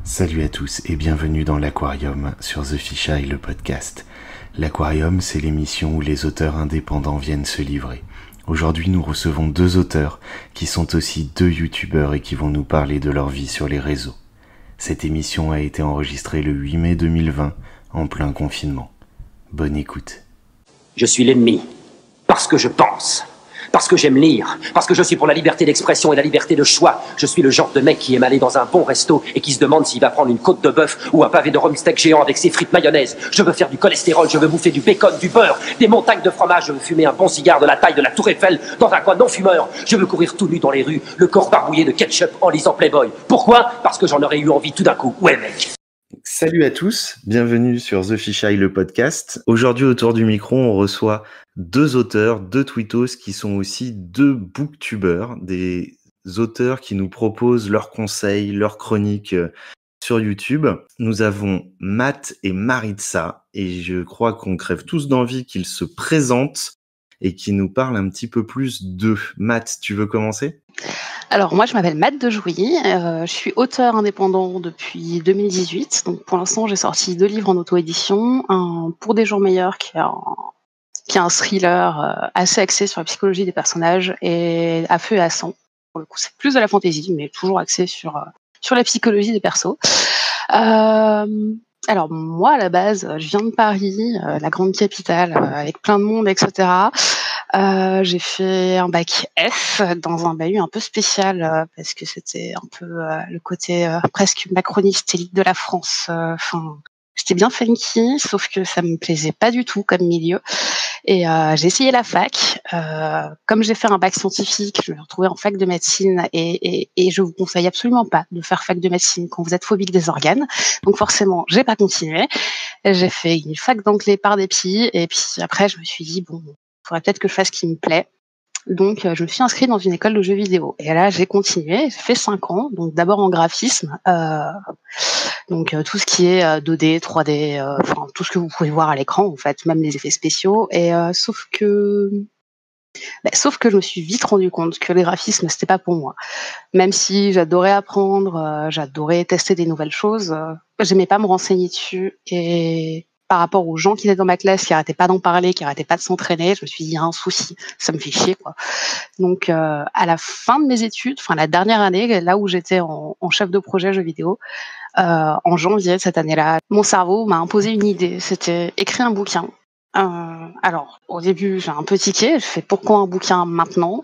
Salut à tous et bienvenue dans l'Aquarium sur The Fisheye, le podcast. L'Aquarium, c'est l'émission où les auteurs indépendants viennent se livrer. Aujourd'hui, nous recevons deux auteurs qui sont aussi deux youtubeurs et qui vont nous parler de leur vie sur les réseaux. Cette émission a été enregistrée le 8 mai 2020, en plein confinement. Bonne écoute. Je suis l'ennemi, parce que je pense, parce que j'aime lire, parce que je suis pour la liberté d'expression et la liberté de choix. Je suis le genre de mec qui aime aller dans un bon resto et qui se demande s'il va prendre une côte de bœuf ou un pavé de rumsteak géant avec ses frites mayonnaise. Je veux faire du cholestérol, je veux bouffer du bacon, du beurre, des montagnes de fromage. Je veux fumer un bon cigare de la taille de la Tour Eiffel dans un coin non-fumeur. Je veux courir tout nu dans les rues, le corps barbouillé de ketchup en lisant Playboy. Pourquoi ? Parce que j'en aurais eu envie tout d'un coup. Ouais, mec. Salut à tous, bienvenue sur The Fisheye, le podcast. Aujourd'hui, autour du micro, on reçoit deux auteurs, deux tweetos qui sont aussi deux booktubeurs, des auteurs qui nous proposent leurs conseils, leurs chroniques sur YouTube. Nous avons Matt et Maritza et je crois qu'on crève tous d'envie qu'ils se présentent et qu'ils nous parlent un petit peu plus d'eux. Matt, tu veux commencer ? Alors moi je m'appelle Matt Dejouy, je suis auteur indépendant depuis 2018, donc pour l'instant j'ai sorti 2 livres en auto-édition, un Pour des jours meilleurs qui est un thriller assez axé sur la psychologie des personnages et À feu et à sang. Pour le coup c'est plus de la fantaisie mais toujours axé sur la psychologie des persos. Alors moi à la base je viens de Paris, la grande capitale avec plein de monde etc. J'ai fait un bac S dans un bahut un peu spécial parce que c'était un peu le côté presque macroniste élite de la France. Enfin, c'était bien funky, sauf que ça me plaisait pas du tout comme milieu. Et j'ai essayé la fac. Comme j'ai fait un bac scientifique, je me suis retrouvée en fac de médecine et je vous conseille absolument pas de faire fac de médecine quand vous êtes phobique des organes. Donc forcément, j'ai pas continué. J'ai fait une fac d'anglais par dépit et puis après je me suis dit bon, faudrait peut-être que je fasse ce qui me plaît. Donc, je me suis inscrite dans une école de jeux vidéo. Et là, j'ai continué, j'ai fait 5 ans. Donc, d'abord en graphisme. Donc, tout ce qui est 2D, 3D, enfin, tout ce que vous pouvez voir à l'écran, en fait, même les effets spéciaux. Et sauf que je me suis vite rendu compte que les graphismes, c'était pas pour moi. Même si j'adorais apprendre, j'adorais tester des nouvelles choses, j'aimais pas me renseigner dessus. Et par rapport aux gens qui étaient dans ma classe, qui arrêtaient pas d'en parler, qui arrêtaient pas de s'entraîner, je me suis dit, il y a un souci, ça me fait chier, quoi. Donc, à la fin de mes études, enfin la dernière année, là où j'étais en chef de projet jeux vidéo, en janvier de cette année-là, mon cerveau m'a imposé une idée, c'était écrire un bouquin. Alors, au début, j'ai un peu tiqué, je fais pourquoi un bouquin maintenant ?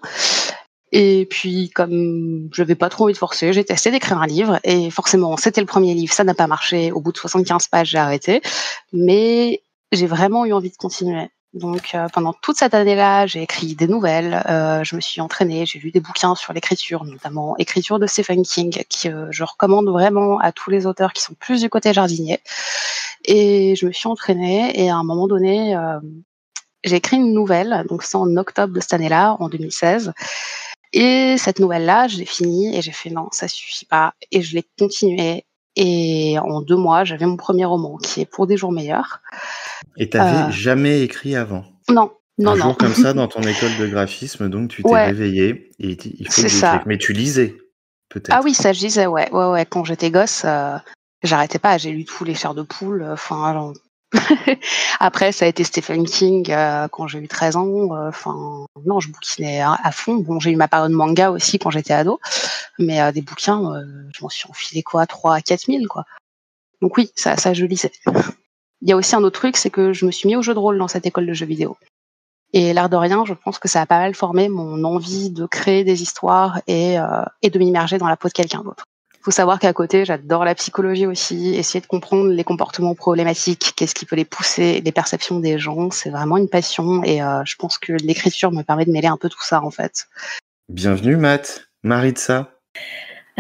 Et puis, comme je n'avais pas trop envie de forcer, j'ai testé d'écrire un livre. Et forcément, c'était le premier livre, ça n'a pas marché. Au bout de 75 pages, j'ai arrêté. Mais j'ai vraiment eu envie de continuer. Donc, pendant toute cette année-là, j'ai écrit des nouvelles, je me suis entraînée, j'ai lu des bouquins sur l'écriture, notamment écriture de Stephen King, qui je recommande vraiment à tous les auteurs qui sont plus du côté jardinier. Et je me suis entraînée et à un moment donné, j'ai écrit une nouvelle, donc c'est en octobre de cette année-là, en 2016. Et cette nouvelle-là, je l'ai finie et j'ai fait non, ça suffit pas. Et je l'ai continuée. Et en 2 mois, j'avais mon premier roman qui est Pour des jours meilleurs. Et t'avais jamais écrit avant ? Non, Un non, non. jour comme ça, dans ton école de graphisme, donc tu t'es Ouais, réveillée et il faut c'est que j'écrive. ça. Mais tu lisais, Ah oui, peut-être. ça je disais, ouais. Quand j'étais gosse, j'arrêtais pas. J'ai lu tous les Chairs de poule. Enfin, après, ça a été Stephen King quand j'ai eu 13 ans. Enfin, non, je bouquinais à fond. Bon, j'ai eu ma période manga aussi quand j'étais ado. Mais des bouquins, je m'en suis enfilé 3 à 4 000, quoi. Donc oui, ça je lisais. Il y a aussi un autre truc, c'est que je me suis mis au jeu de rôle dans cette école de jeux vidéo. Et l'air de rien, je pense que ça a pas mal formé mon envie de créer des histoires et de m'immerger dans la peau de quelqu'un d'autre. Il faut savoir qu'à côté, j'adore la psychologie aussi, essayer de comprendre les comportements problématiques, qu'est-ce qui peut les pousser, les perceptions des gens, c'est vraiment une passion et je pense que l'écriture me permet de mêler un peu tout ça en fait. Bienvenue Matt, Maritza.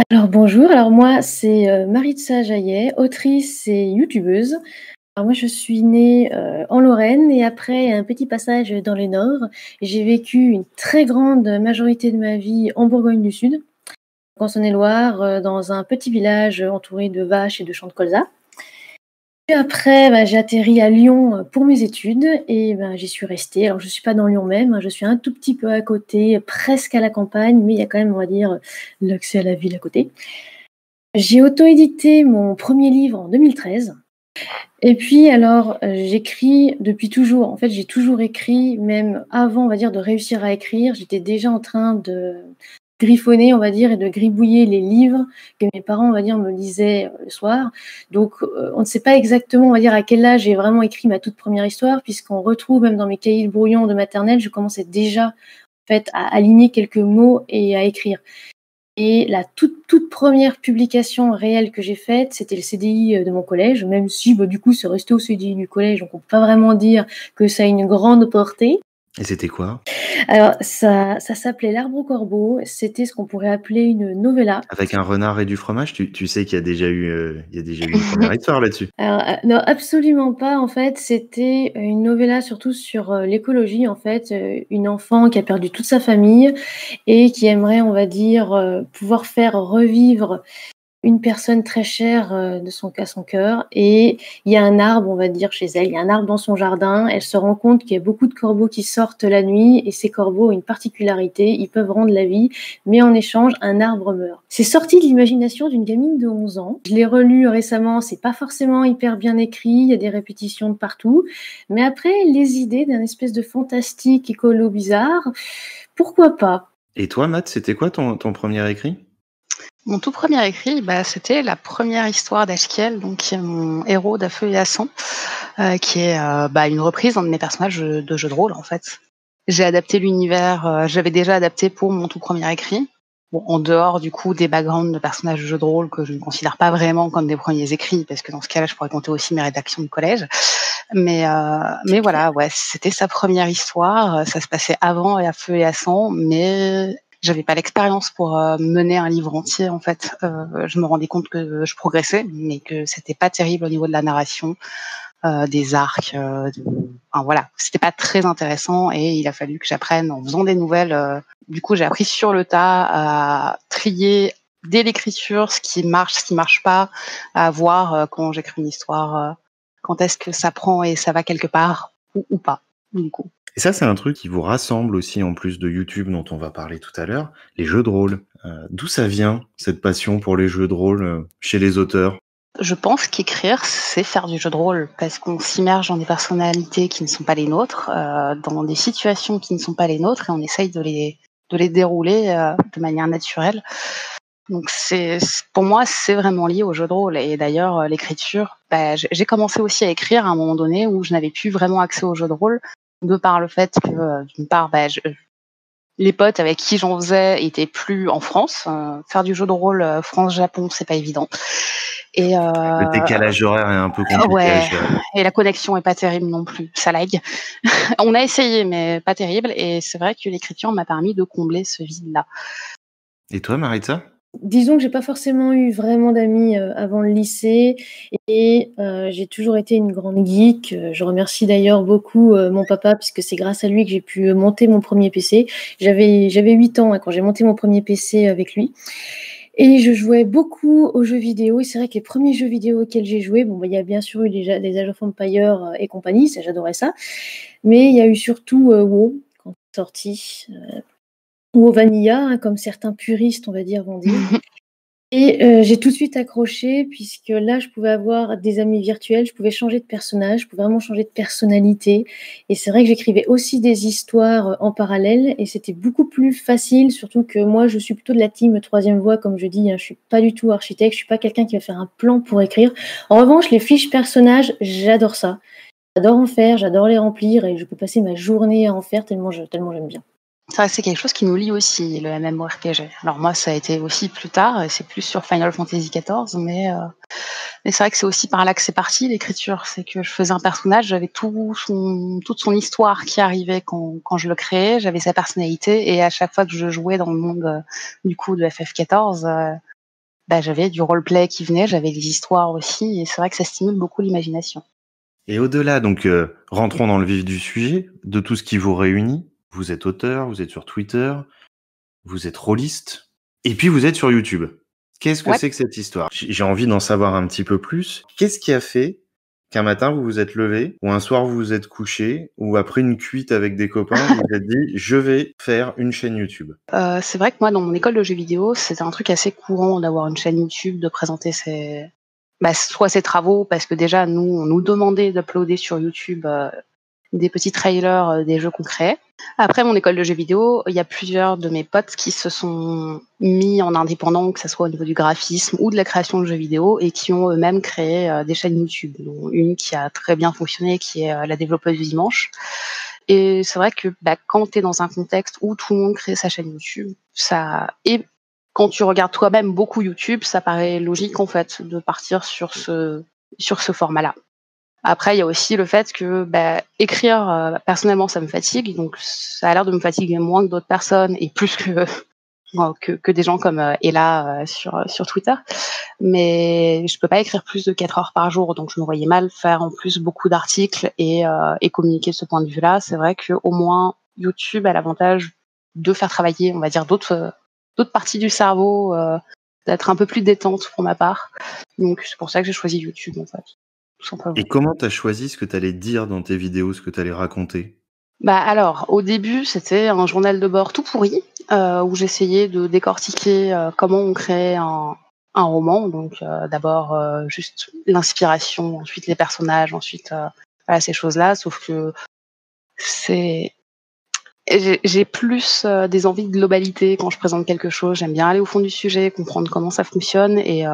Alors bonjour, alors moi c'est Maritza Jaillet, autrice et youtubeuse. Alors moi je suis née en Lorraine et après un petit passage dans le Nord. J'ai vécu une très grande majorité de ma vie en Bourgogne du Sud, en Saône-et-Loire, dans un petit village entouré de vaches et de champs de colza. Puis après, j'ai atterri à Lyon pour mes études et j'y suis restée. Alors je ne suis pas dans Lyon même, je suis un tout petit peu à côté, presque à la campagne, mais il y a quand même, on va dire, l'accès à la ville à côté. J'ai auto-édité mon premier livre en 2013. Et puis alors, j'écris depuis toujours. En fait, j'ai toujours écrit, même avant, on va dire, de réussir à écrire. J'étais déjà en train de griffonner, on va dire, et de gribouiller les livres que mes parents, on va dire, me lisaient le soir. Donc, on ne sait pas exactement, on va dire, à quel âge j'ai vraiment écrit ma toute première histoire, puisqu'on retrouve même dans mes cahiers de brouillon de maternelle, je commençais déjà, en fait, à aligner quelques mots et à écrire. Et la toute première publication réelle que j'ai faite, c'était le CDI de mon collège, même si du coup c'est resté au CDI du collège, donc on peut pas vraiment dire que ça a une grande portée. Et c'était quoi? Alors ça s'appelait L'Arbre au Corbeau, c'était ce qu'on pourrait appeler une novella. Avec un renard et du fromage? Tu sais qu'il y a déjà eu une première histoire là-dessus? Alors, non, absolument pas. En fait, c'était une novella surtout sur l'écologie. En fait, une enfant qui a perdu toute sa famille et qui aimerait, on va dire, pouvoir faire revivre une personne très chère de son cœur. Et il y a un arbre, on va dire, chez elle. Il y a un arbre dans son jardin. Elle se rend compte qu'il y a beaucoup de corbeaux qui sortent la nuit. Et ces corbeaux ont une particularité. Ils peuvent rendre la vie, mais en échange, un arbre meurt. C'est sorti de l'imagination d'une gamine de 11 ans. Je l'ai relu récemment. C'est pas forcément hyper bien écrit. Il y a des répétitions de partout. Mais après, les idées d'un espèce de fantastique écolo bizarre, pourquoi pas? Et toi, Matt, c'était quoi ton premier écrit? Mon tout premier écrit, c'était la première histoire d'Ashkiel, donc qui est mon héros d'À feu et à sang, qui est une reprise d'un de mes personnages de jeu de rôle en fait. J'ai adapté l'univers, j'avais déjà adapté pour mon tout premier écrit. Bon, en dehors du coup des backgrounds de personnages de jeu de rôle que je ne considère pas vraiment comme des premiers écrits, parce que dans ce cas-là, je pourrais compter aussi mes rédactions du collège. Mais voilà, ouais, c'était sa première histoire. Ça se passait avant À feu et à sang, mais j'avais pas l'expérience pour mener un livre entier en fait. Je me rendais compte que je progressais, mais que c'était pas terrible au niveau de la narration, des arcs. Enfin voilà, c'était pas très intéressant et il a fallu que j'apprenne en faisant des nouvelles. Du coup, j'ai appris sur le tas à trier dès l'écriture ce qui marche pas, à voir quand j'écris une histoire, quand est-ce que ça prend et ça va quelque part ou pas. Du coup. Et ça, c'est un truc qui vous rassemble aussi, en plus de YouTube dont on va parler tout à l'heure, les jeux de rôle. D'où ça vient, cette passion pour les jeux de rôle chez les auteurs? Je pense qu'écrire, c'est faire du jeu de rôle, parce qu'on s'immerge dans des personnalités qui ne sont pas les nôtres, dans des situations qui ne sont pas les nôtres, et on essaye de les dérouler de manière naturelle. Donc pour moi, c'est vraiment lié au jeu de rôle. Et d'ailleurs, l'écriture, j'ai commencé aussi à écrire à un moment donné où je n'avais plus vraiment accès au jeu de rôle, de par le fait que, d'une part, les potes avec qui j'en faisais étaient plus en France. Faire du jeu de rôle France-Japon, c'est pas évident. Et Le décalage horaire est un peu compliqué à ouais, gérer. et la connexion est pas terrible non plus, ça lag. On a essayé, mais pas terrible. Et c'est vrai que l'écriture m'a permis de combler ce vide-là. Et toi, Maritza? Disons que j'ai pas forcément eu vraiment d'amis avant le lycée et j'ai toujours été une grande geek. Je remercie d'ailleurs beaucoup mon papa puisque c'est grâce à lui que j'ai pu monter mon premier PC. J'avais 8 ans quand j'ai monté mon premier PC avec lui. Et je jouais beaucoup aux jeux vidéo. Et c'est vrai que les premiers jeux vidéo auxquels j'ai joué, il y a bien sûr eu déjà des Age of Empires et compagnie, ça j'adorais ça. Mais il y a eu surtout WoW quand c'est sorti. Ou au Vanilla, comme certains puristes, on va dire, vont dire. Et j'ai tout de suite accroché puisque là, je pouvais avoir des amis virtuels, je pouvais changer de personnage, je pouvais vraiment changer de personnalité. Et c'est vrai que j'écrivais aussi des histoires en parallèle et c'était beaucoup plus facile, surtout que moi, je suis plutôt de la team troisième voie, comme je dis. Je suis pas du tout architecte, je suis pas quelqu'un qui va faire un plan pour écrire. En revanche, les fiches personnages, j'adore ça. J'adore en faire, j'adore les remplir et je peux passer ma journée à en faire tellement j'aime bien. Ça, c'est quelque chose qui nous lie aussi, le MMORPG. Alors moi, ça a été aussi plus tard, et c'est plus sur Final Fantasy XIV, mais c'est vrai que c'est aussi par là que c'est parti, l'écriture. C'est que je faisais un personnage, j'avais toute son histoire qui arrivait quand je le créais, j'avais sa personnalité, et à chaque fois que je jouais dans le monde du coup de FF14, j'avais du roleplay qui venait, j'avais des histoires aussi, et c'est vrai que ça stimule beaucoup l'imagination. Et au-delà, donc, rentrons dans le vif du sujet, de tout ce qui vous réunit. Vous êtes auteur, vous êtes sur Twitter, vous êtes rôliste, et puis vous êtes sur YouTube. Qu'est-ce que Ouais. c'est que cette histoire? J'ai envie d'en savoir un petit peu plus. Qu'est-ce qui a fait qu'un matin vous vous êtes levé, ou un soir vous vous êtes couché, ou après une cuite avec des copains, vous vous êtes dit je vais faire une chaîne YouTube? C'est vrai que moi, dans mon école de jeux vidéo, c'était un truc assez courant d'avoir une chaîne YouTube, de présenter soit ses travaux, parce que déjà nous, on nous demandait d'uploader sur YouTube des petits trailers des jeux qu'on créait. Après mon école de jeux vidéo, il y a plusieurs de mes potes qui se sont mis en indépendant, que ce soit au niveau du graphisme ou de la création de jeux vidéo, et qui ont eux-mêmes créé des chaînes YouTube. Dont une qui a très bien fonctionné, qui est la développeuse du dimanche. Et c'est vrai que quand tu es dans un contexte où tout le monde crée sa chaîne YouTube, et quand tu regardes toi-même beaucoup YouTube, ça paraît logique en fait de partir sur ce format-là. Après, il y a aussi le fait que écrire, personnellement, ça me fatigue. Donc, ça a l'air de me fatiguer moins que d'autres personnes et plus que des gens comme Ella sur Twitter. Mais je peux pas écrire plus de 4 heures par jour. Donc, je me voyais mal faire en plus beaucoup d'articles et communiquer de ce point de vue-là. C'est vrai qu'au moins, YouTube a l'avantage de faire travailler, on va dire, d'autres parties du cerveau, d'être un peu plus détente pour ma part. Donc, c'est pour ça que j'ai choisi YouTube, en fait. Tout simplement. Et comment tu as choisi ce que tu allais dire dans tes vidéos, ce que tu allais raconter? Alors, au début, c'était un journal de bord tout pourri, où j'essayais de décortiquer comment on crée un roman. Donc, d'abord, juste l'inspiration, ensuite les personnages, ensuite voilà, ces choses-là. Sauf que j'ai plus des envies de globalité quand je présente quelque chose. J'aime bien aller au fond du sujet, comprendre comment ça fonctionne, et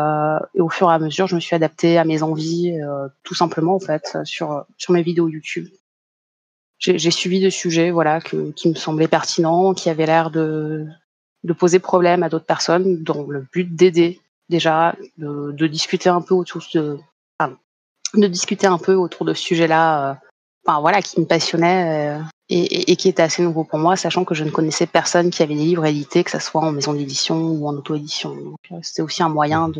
au fur et à mesure, je me suis adaptée à mes envies, tout simplement en fait, sur mes vidéos YouTube. J'ai suivi des sujets, voilà, qui me semblaient pertinents, qui avaient l'air de poser problème à d'autres personnes, dans le but d'aider déjà, de discuter un peu autour de ce sujet-là, voilà, qui me passionnait, et qui était assez nouveau pour moi, sachant que je ne connaissais personne qui avait des livres édités, que ça soit en maison d'édition ou en auto-édition. Donc, c'était aussi un moyen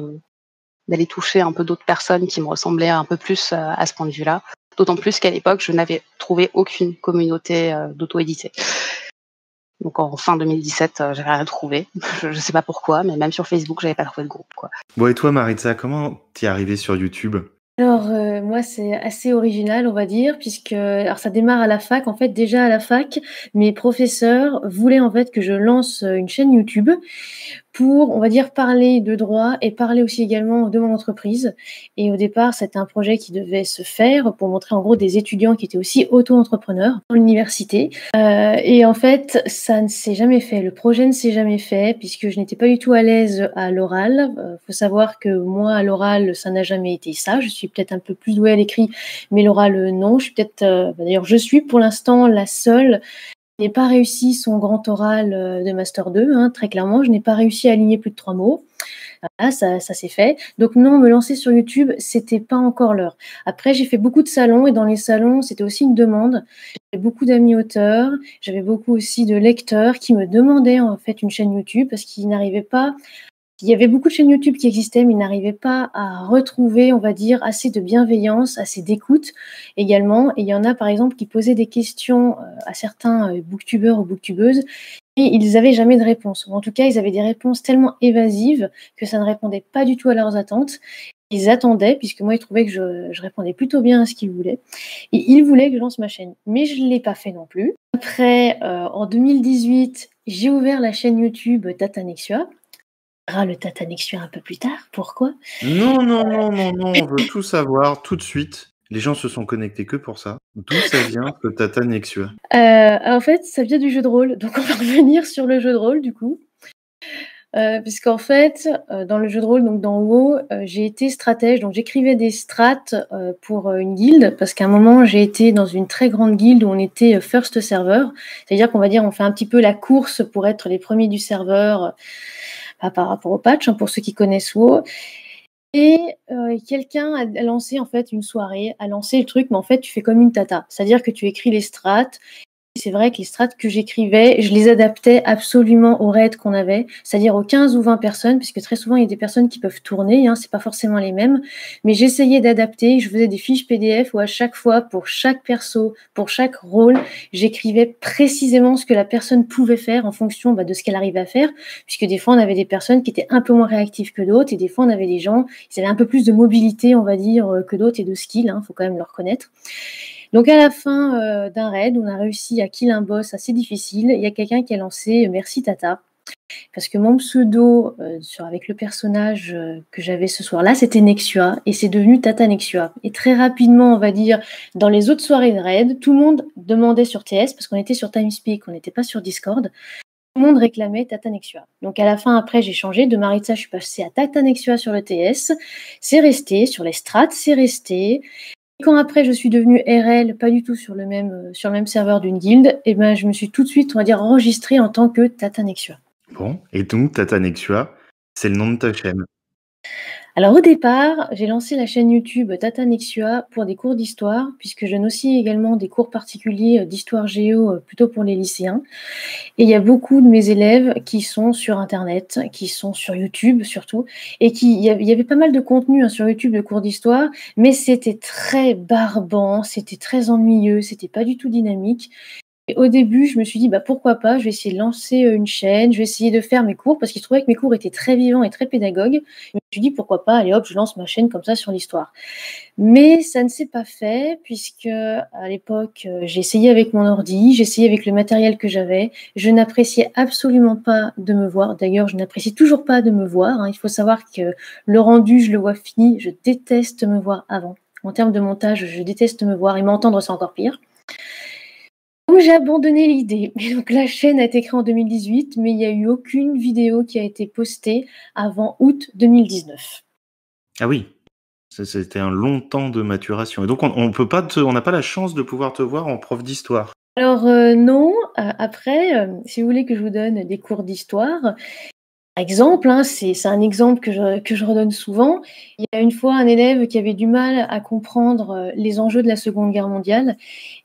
d'aller toucher un peu d'autres personnes qui me ressemblaient un peu plus à ce point de vue-là. D'autant plus qu'à l'époque, je n'avais trouvé aucune communauté d'auto-édité. Donc en fin 2017, j'avais rien trouvé. Je ne sais pas pourquoi, mais même sur Facebook, j'avais pas trouvé de groupe, quoi. Bon, et toi, Maritza, comment t'es arrivée sur YouTube? Alors, moi, c'est assez original, on va dire, puisque alors ça démarre à la fac. En fait, déjà à la fac, mes professeurs voulaient en fait que je lance une chaîne YouTube pour, on va dire, parler de droit et parler aussi également de mon entreprise. Et au départ, c'était un projet qui devait se faire pour montrer en gros des étudiants qui étaient aussi auto-entrepreneurs dans l'université. Et en fait, ça ne s'est jamais fait. Le projet ne s'est jamais fait puisque je n'étais pas du tout à l'aise à l'oral. Faut savoir que moi, à l'oral, ça n'a jamais été ça. Je suis peut-être un peu plus douée à l'écrit, mais l'oral, non. Je suis peut-être, d'ailleurs, je suis pour l'instant la seule qui n'ai pas réussi son grand oral de Master 2, hein, très clairement. Je n'ai pas réussi à aligner plus de 3 mots. Voilà, ça s'est fait. Donc non, me lancer sur YouTube, c'était pas encore l'heure. Après, j'ai fait beaucoup de salons et dans les salons, c'était aussi une demande. J'avais beaucoup d'amis auteurs, j'avais beaucoup aussi de lecteurs qui me demandaient en fait une chaîne YouTube parce qu'ils n'arrivaient pas. Il y avait beaucoup de chaînes YouTube qui existaient, mais ils n'arrivaient pas à retrouver, on va dire, assez de bienveillance, assez d'écoute également. Et il y en a, par exemple, qui posaient des questions à certains booktubeurs ou booktubeuses et ils n'avaient jamais de réponse. Ou en tout cas, ils avaient des réponses tellement évasives que ça ne répondait pas du tout à leurs attentes. Ils attendaient, puisque moi, ils trouvaient que je répondais plutôt bien à ce qu'ils voulaient. Et ils voulaient que je lance ma chaîne. Mais je ne l'ai pas fait non plus. Après, en 2018, j'ai ouvert la chaîne YouTube Tatanexua. Le Tatanexua un peu plus tard. Pourquoi? Non, on veut tout savoir tout de suite. Les gens se sont connectés que pour ça. D'où ça vient, ce Tatanexua? En fait, ça vient du jeu de rôle. Donc, on va revenir sur le jeu de rôle, du coup. Puisqu'en fait, dans le jeu de rôle, donc dans WoW, j'ai été stratège. Donc, j'écrivais des strats pour une guilde. Parce qu'à un moment, j'ai été dans une très grande guilde où on était first server. C'est-à-dire qu'on va dire, on fait un petit peu la course pour être les premiers du serveur par rapport au patch, hein, pour ceux qui connaissent WoW. Et quelqu'un a lancé en fait une soirée, a lancé le truc, mais en fait tu fais comme une tata, c'est-à-dire que tu écris les strats C'est vrai que les strates que j'écrivais, je les adaptais absolument aux raids qu'on avait, c'est-à-dire aux 15 ou 20 personnes, puisque très souvent, il y a des personnes qui peuvent tourner, c'est pas forcément les mêmes, mais j'essayais d'adapter, je faisais des fiches PDF où à chaque fois, pour chaque perso, pour chaque rôle, j'écrivais précisément ce que la personne pouvait faire en fonction de ce qu'elle arrivait à faire, puisque des fois, on avait des personnes qui étaient un peu moins réactives que d'autres, et des fois, on avait des gens qui avaient un peu plus de mobilité, on va dire, que d'autres, et de skill, faut quand même le reconnaître. Donc à la fin d'un raid, on a réussi à kill un boss assez difficile. Il y a quelqu'un qui a lancé merci Tata, parce que mon pseudo avec le personnage que j'avais ce soir-là, c'était Nexua, et c'est devenu Tata Nexua. Et très rapidement, on va dire, dans les autres soirées de raid, tout le monde demandait sur TS, parce qu'on était sur TeamSpeak, on n'était pas sur Discord. Tout le monde réclamait Tata Nexua. Donc à la fin, après, j'ai changé. De Maritza, je suis passée à Tata Nexua sur le TS. C'est resté. Sur les strats, c'est resté. Quand après je suis devenue RL, pas du tout sur le même serveur d'une guilde, et je me suis tout de suite, on va dire, enregistrée en tant que Tata Nexua. Bon, et donc Tata Nexua, c'est le nom de ta chaîne. Alors au départ, j'ai lancé la chaîne YouTube Tata Nexua pour des cours d'histoire, puisque je donne aussi également des cours particuliers d'histoire géo plutôt pour les lycéens. Et il y a beaucoup de mes élèves qui sont sur Internet, qui sont sur YouTube surtout, et il y avait pas mal de contenu sur YouTube de cours d'histoire, mais c'était très barbant, c'était très ennuyeux, c'était pas du tout dynamique. Et au début, je me suis dit, pourquoi pas, je vais essayer de lancer une chaîne, je vais essayer de faire mes cours, parce qu'il trouvait que mes cours étaient très vivants et très pédagogues. Je me suis dit, pourquoi pas, allez hop, je lance ma chaîne comme ça sur l'histoire. Mais ça ne s'est pas fait, puisque à l'époque, j'ai essayé avec mon ordi, j'ai essayé avec le matériel que j'avais. Je n'appréciais absolument pas de me voir. D'ailleurs, je n'apprécie toujours pas de me voir. Il faut savoir que le rendu, je le vois fini. Je déteste me voir avant. En termes de montage, je déteste me voir, et m'entendre, c'est encore pire. Donc j'ai abandonné l'idée. Et donc la chaîne a été créée en 2018, mais il n'y a eu aucune vidéo qui a été postée avant août 2019. Ah oui, c'était un long temps de maturation. Et donc on n'a pas la chance de pouvoir te voir en prof d'histoire. Alors non, après, si vous voulez que je vous donne des cours d'histoire, par exemple, c'est un exemple que je redonne souvent. Il y a une fois un élève qui avait du mal à comprendre les enjeux de la Seconde Guerre mondiale,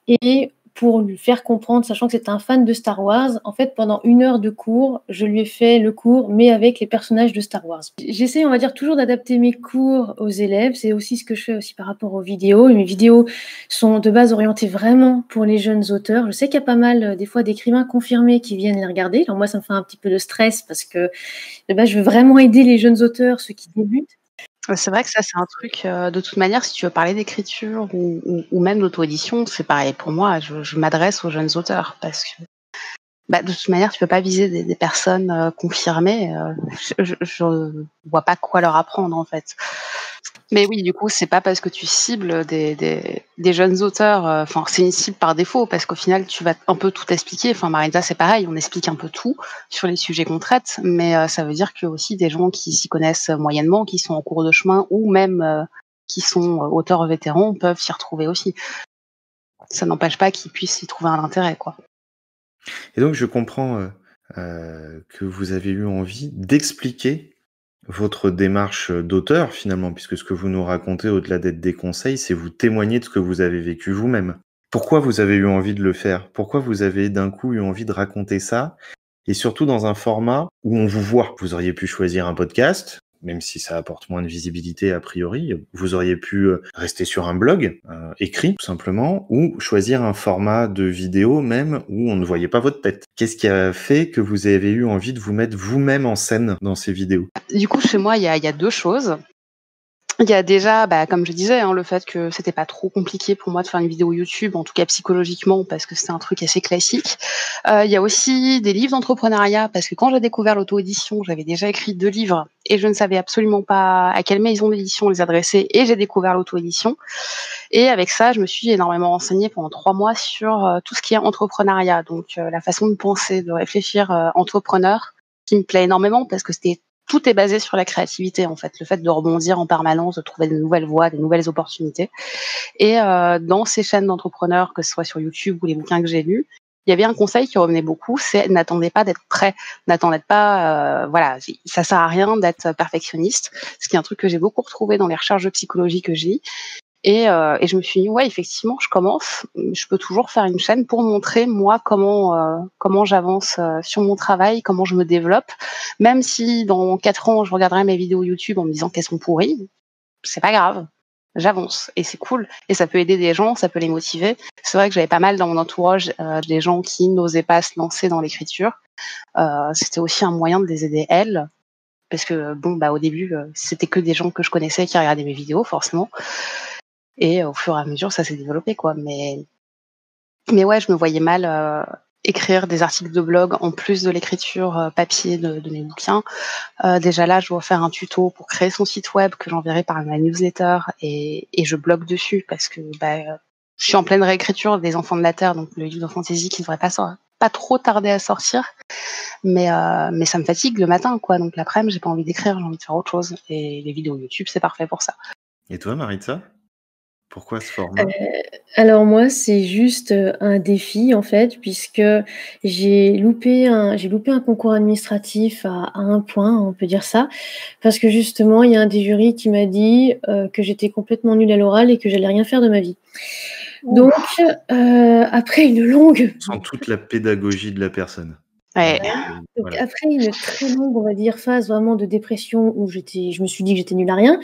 et pour lui faire comprendre, sachant que c'est un fan de Star Wars, en fait, pendant 1 heure de cours, je lui ai fait le cours, mais avec les personnages de Star Wars. J'essaie, on va dire, toujours d'adapter mes cours aux élèves. C'est aussi ce que je fais aussi par rapport aux vidéos. Mes vidéos sont de base orientées vraiment pour les jeunes auteurs. Je sais qu'il y a pas mal, des fois, d'écrivains confirmés qui viennent les regarder. Alors moi, ça me fait un petit peu de stress parce que de base, je veux vraiment aider les jeunes auteurs, ceux qui débutent. C'est vrai que ça, c'est un truc, de toute manière, si tu veux parler d'écriture ou même d'auto-édition, c'est pareil pour moi. Je m'adresse aux jeunes auteurs parce que de toute manière, tu peux pas viser des personnes confirmées. Je vois pas quoi leur apprendre en fait. Mais oui, du coup, c'est pas parce que tu cibles des jeunes auteurs, enfin, c'est une cible par défaut, parce qu'au final, tu vas un peu tout expliquer. Enfin, Maritza, c'est pareil, on explique un peu tout sur les sujets qu'on traite, mais ça veut dire qu'il y a aussi des gens qui s'y connaissent moyennement, qui sont en cours de chemin, ou même qui sont auteurs vétérans, peuvent s'y retrouver aussi. Ça n'empêche pas qu'ils puissent y trouver un intérêt, quoi. Et donc je comprends que vous avez eu envie d'expliquer votre démarche d'auteur finalement, puisque ce que vous nous racontez, au-delà d'être des conseils, c'est vous témoigner de ce que vous avez vécu vous-même. Pourquoi vous avez eu envie de le faire? Pourquoi vous avez d'un coup eu envie de raconter ça? Et surtout dans un format où on vous voit. Vous auriez pu choisir un podcast, même si ça apporte moins de visibilité a priori. Vous auriez pu rester sur un blog écrit tout simplement, ou choisir un format de vidéo même où on ne voyait pas votre tête. Qu'est-ce qui a fait que vous avez eu envie de vous mettre vous-même en scène dans ces vidéos? Du coup, chez moi, il y a 2 choses. Il y a déjà, comme je disais, le fait que c'était pas trop compliqué pour moi de faire une vidéo YouTube, en tout cas psychologiquement, parce que c'est un truc assez classique. Il y a aussi des livres d'entrepreneuriat, parce que quand j'ai découvert l'auto-édition, j'avais déjà écrit 2 livres et je ne savais absolument pas à quelle maison d'édition les adresser, et j'ai découvert l'auto-édition. Et avec ça, je me suis énormément renseignée pendant 3 mois sur tout ce qui est entrepreneuriat, donc la façon de penser, de réfléchir entrepreneur, qui me plaît énormément parce que tout est basé sur la créativité, en fait, le fait de rebondir en permanence, de trouver de nouvelles voies, de nouvelles opportunités. Et dans ces chaînes d'entrepreneurs, que ce soit sur YouTube ou les bouquins que j'ai lus, il y avait un conseil qui revenait beaucoup, c'est n'attendez pas d'être prêt, n'attendez pas, ça sert à rien d'être perfectionniste, ce qui est un truc que j'ai beaucoup retrouvé dans les recherches de psychologie que je lis. Et je me suis dit, ouais, effectivement, je commence. Je peux toujours faire une chaîne pour montrer, moi, comment j'avance sur mon travail, comment je me développe. Même si dans 4 ans, je regarderai mes vidéos YouTube en me disant qu'elles sont pourries, c'est pas grave. J'avance et c'est cool. Et ça peut aider des gens, ça peut les motiver. C'est vrai que j'avais pas mal dans mon entourage des gens qui n'osaient pas se lancer dans l'écriture. C'était aussi un moyen de les aider, elles. Parce que, au début, c'était que des gens que je connaissais qui regardaient mes vidéos, forcément. Et au fur et à mesure, ça s'est développé, quoi. Mais ouais, je me voyais mal écrire des articles de blog en plus de l'écriture papier de mes bouquins. Déjà là, je dois faire un tuto pour créer son site web que j'enverrai par ma newsletter et je blogue dessus parce que je suis en pleine réécriture des Enfants de la Terre, donc le livre de fantasy qui ne devrait pas trop tarder à sortir. Mais ça me fatigue le matin, quoi. Donc l'après-midi, j'ai pas envie d'écrire, j'ai envie de faire autre chose. Et les vidéos YouTube, c'est parfait pour ça. Et toi, Maritza? Pourquoi ce format? Alors moi, c'est juste un défi en fait, puisque j'ai loupé un concours administratif à un point, on peut dire ça, parce que justement, il y a un des jurys qui m'a dit que j'étais complètement nulle à l'oral et que j'allais rien faire de ma vie. Donc, après une longue... Sans toute la pédagogie de la personne. Ouais. Donc, voilà. Après une très longue, on va dire, phase vraiment de dépression où je me suis dit que j'étais nulle à rien,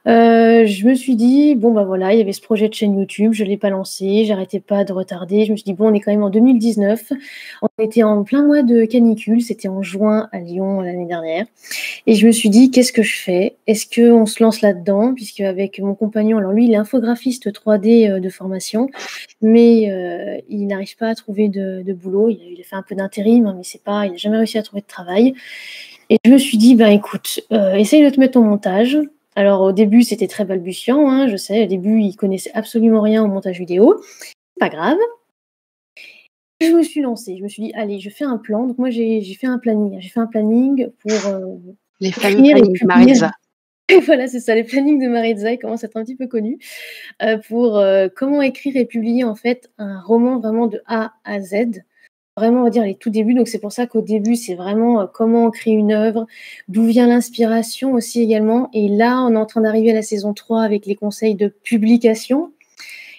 je me suis dit, voilà, il y avait ce projet de chaîne YouTube, je ne l'ai pas lancé, j'arrêtais pas de retarder. Je me suis dit, on est quand même en 2019, on était en plein mois de canicule, c'était en juin à Lyon l'année dernière. Et je me suis dit, qu'est-ce que je fais? Est-ce qu'on se lance là-dedans? Puisque avec mon compagnon, alors lui, il est infographiste 3D de formation, mais il n'arrive pas à trouver de boulot. Il a fait un peu d'intérim, mais il n'a jamais réussi à trouver de travail. Et je me suis dit, écoute, essaye de te mettre au montage. Alors au début, c'était très balbutiant, hein, je sais, au début, il connaissait absolument rien au montage vidéo. Pas grave. Je me suis lancée, je me suis dit, allez, je fais un plan. Donc moi, j'ai fait un planning. J'ai fait un planning pour les plannings de Maritza. Voilà, c'est ça, les plannings de Maritza, ils commencent à être un petit peu connus, pour comment écrire et publier en fait un roman vraiment de A à Z. Vraiment, on va dire, les tout débuts. Donc, c'est pour ça qu'au début, c'est vraiment comment on crée une œuvre, d'où vient l'inspiration aussi également. Et là, on est en train d'arriver à la saison 3 avec les conseils de publication.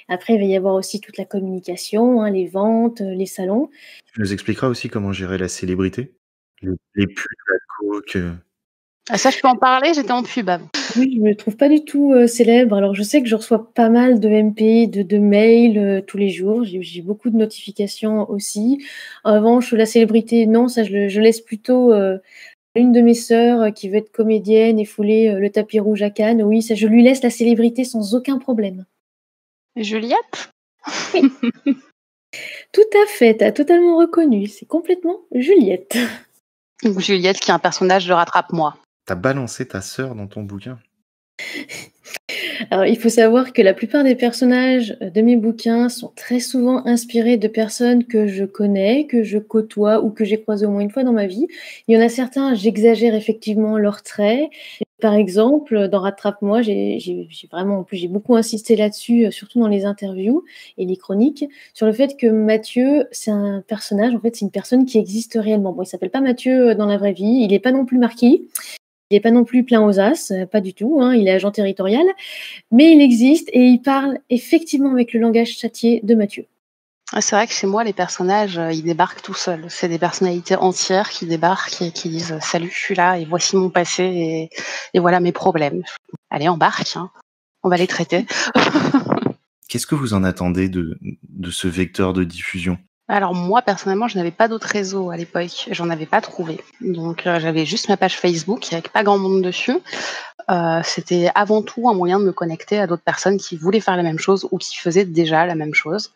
Après, il va y avoir aussi toute la communication, hein, les ventes, les salons. Tu nous expliqueras aussi comment gérer la célébrité? Les pubs, la coque. Ah, ça, je peux en parler, j'étais en pub avant. Oui, je ne me trouve pas du tout célèbre. Alors, je sais que je reçois pas mal de MP, de mails tous les jours. J'ai beaucoup de notifications aussi. En revanche, la célébrité, non, ça, je laisse plutôt une de mes sœurs qui veut être comédienne et fouler le tapis rouge à Cannes. Oui, ça, je lui laisse la célébrité sans aucun problème. Juliette? Oui. Tout à fait, tu as totalement reconnu. C'est complètement Juliette. Juliette qui est un personnage de Rattrape-moi. T'as balancé ta sœur dans ton bouquin? Alors, il faut savoir que la plupart des personnages de mes bouquins sont très souvent inspirés de personnes que je connais, que je côtoie ou que j'ai croisées au moins une fois dans ma vie. Il y en a certains, j'exagère effectivement leurs traits. Par exemple, dans Rattrape-moi, j'ai beaucoup insisté là-dessus, surtout dans les interviews et les chroniques, sur le fait que Mathieu, c'est un personnage, en fait, c'est une personne qui existe réellement. Bon, il s'appelle pas Mathieu dans la vraie vie, il n'est pas non plus marquis. Il n'est pas non plus plein aux as, pas du tout, hein, il est agent territorial, mais il existe et il parle effectivement avec le langage châtié de Mathieu. C'est vrai que chez moi, les personnages, ils débarquent tout seuls. C'est des personnalités entières qui débarquent et qui disent « Salut, je suis là et voici mon passé et voilà mes problèmes. » Allez, embarque, hein. On va les traiter. Qu'est-ce que vous en attendez de ce vecteur de diffusion? Alors moi, personnellement, je n'avais pas d'autres réseaux à l'époque. J'en avais pas trouvé. Donc j'avais juste ma page Facebook avec pas grand monde dessus. C'était avant tout un moyen de me connecter à d'autres personnes qui voulaient faire la même chose ou qui faisaient déjà la même chose.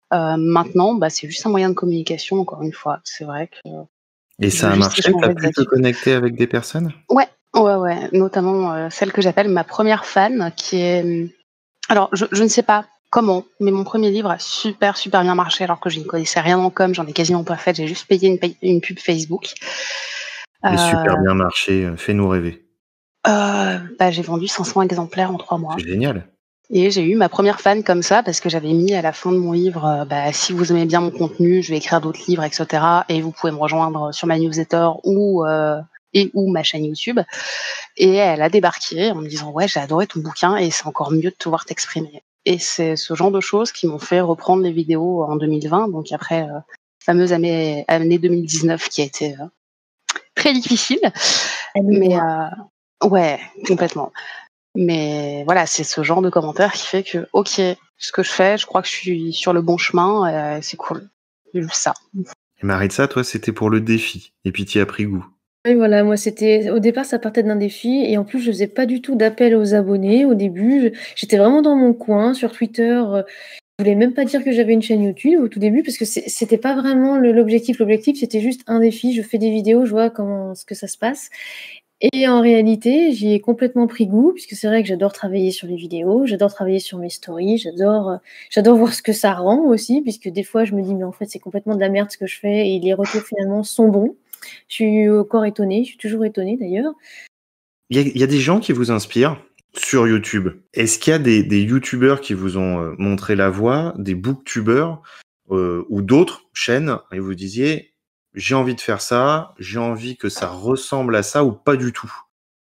Maintenant, c'est juste un moyen de communication, encore une fois. C'est vrai que... Et ça a marché? T'as pu te connecter avec des personnes? Ouais. Notamment celle que j'appelle ma première fan, qui est... Alors, je ne sais pas comment, mais mon premier livre a super bien marché alors que je ne connaissais rien en com, j'en ai quasiment pas fait, j'ai juste payé une pub Facebook. Mais super bien marché, fais-nous rêver. J'ai vendu 500 exemplaires en 3 mois. C'est génial. Et j'ai eu ma première fan comme ça parce que j'avais mis à la fin de mon livre si vous aimez bien mon contenu, je vais écrire d'autres livres, etc. Et vous pouvez me rejoindre sur ma newsletter ou ma chaîne YouTube. Et elle a débarqué en me disant « Ouais, j'ai adoré ton bouquin et c'est encore mieux de te voir t'exprimer. » Et c'est ce genre de choses qui m'ont fait reprendre les vidéos en 2020, donc après la fameuse année 2019 qui a été très difficile. Mais ouais, complètement. Mais voilà, c'est ce genre de commentaire qui fait que, ok, ce que je fais, je crois que je suis sur le bon chemin, c'est cool. C'est juste ça. Et Maritza, toi, c'était pour le défi. Et puis tu y as pris goût. Oui, voilà, moi, c'était au départ, ça partait d'un défi et en plus, je faisais pas du tout d'appel aux abonnés au début. J'étais vraiment dans mon coin sur Twitter. Je voulais même pas dire que j'avais une chaîne YouTube au tout début parce que c'était pas vraiment l'objectif. L'objectif, c'était juste un défi. Je fais des vidéos, je vois ce que ça se passe. Et en réalité, j'y ai complètement pris goût puisque c'est vrai que j'adore travailler sur les vidéos, j'adore travailler sur mes stories, j'adore voir ce que ça rend aussi puisque des fois, je me dis mais en fait, c'est complètement de la merde ce que je fais et les retours finalement sont bons. Je suis encore étonnée, je suis toujours étonnée d'ailleurs. Il y a des gens qui vous inspirent sur YouTube. Est-ce qu'il y a des YouTubeurs qui vous ont montré la voie, des booktubeurs ou d'autres chaînes, et vous disiez, j'ai envie de faire ça, j'ai envie que ça ressemble à ça ou pas du tout?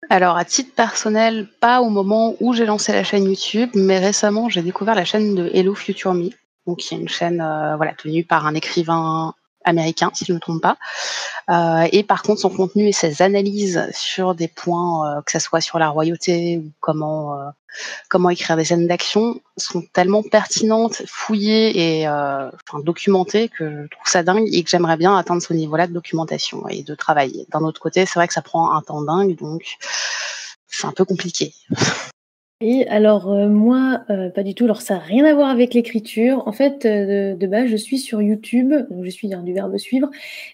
Alors, à titre personnel, pas au moment où j'ai lancé la chaîne YouTube, mais récemment, j'ai découvert la chaîne de Hello Future Me, donc qui est une chaîne tenue par un écrivain américain, si je ne me trompe pas. Et par contre, son contenu et ses analyses sur des points, que ça soit sur la royauté ou comment écrire des scènes d'action, sont tellement pertinentes, fouillées et documentées que je trouve ça dingue et que j'aimerais bien atteindre ce niveau-là de documentation et de travail. D'un autre côté, c'est vrai que ça prend un temps dingue, donc c'est un peu compliqué. Et alors, moi, pas du tout. Alors ça a rien à voir avec l'écriture. En fait, de base, je suis sur YouTube, donc je suis du verbe suivre,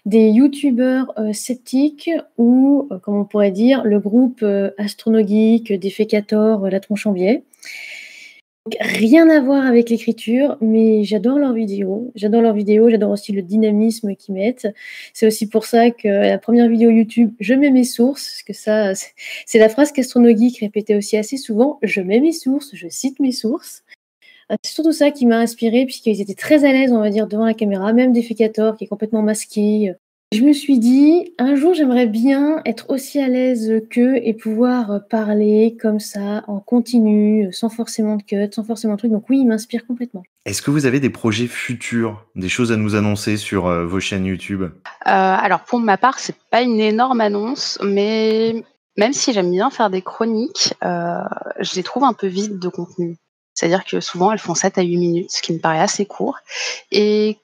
des youtubeurs, sceptiques ou, comme on pourrait dire, le groupe, Astronogeek, Defecator, La Tronche en Biais. Donc rien à voir avec l'écriture, mais j'adore leurs vidéos. J'adore aussi le dynamisme qu'ils mettent. C'est aussi pour ça que la première vidéo YouTube, je mets mes sources, parce que ça, c'est la phrase qu'Astronogeek répétait aussi assez souvent. Je mets mes sources, je cite mes sources. C'est surtout ça qui m'a inspirée, puisqu'ils étaient très à l'aise, on va dire, devant la caméra, même Defecator, qui est complètement masqué. Je me suis dit, un jour, j'aimerais bien être aussi à l'aise qu'eux et pouvoir parler comme ça, en continu, sans forcément de cut, sans forcément de truc. Donc oui, il m'inspire complètement. Est-ce que vous avez des projets futurs, des choses à nous annoncer sur vos chaînes YouTube? Alors pour ma part, c'est pas une énorme annonce, mais même si j'aime bien faire des chroniques, je les trouve un peu vides de contenu. C'est-à-dire que souvent, elles font 7 à 8 minutes, ce qui me paraît assez court. Et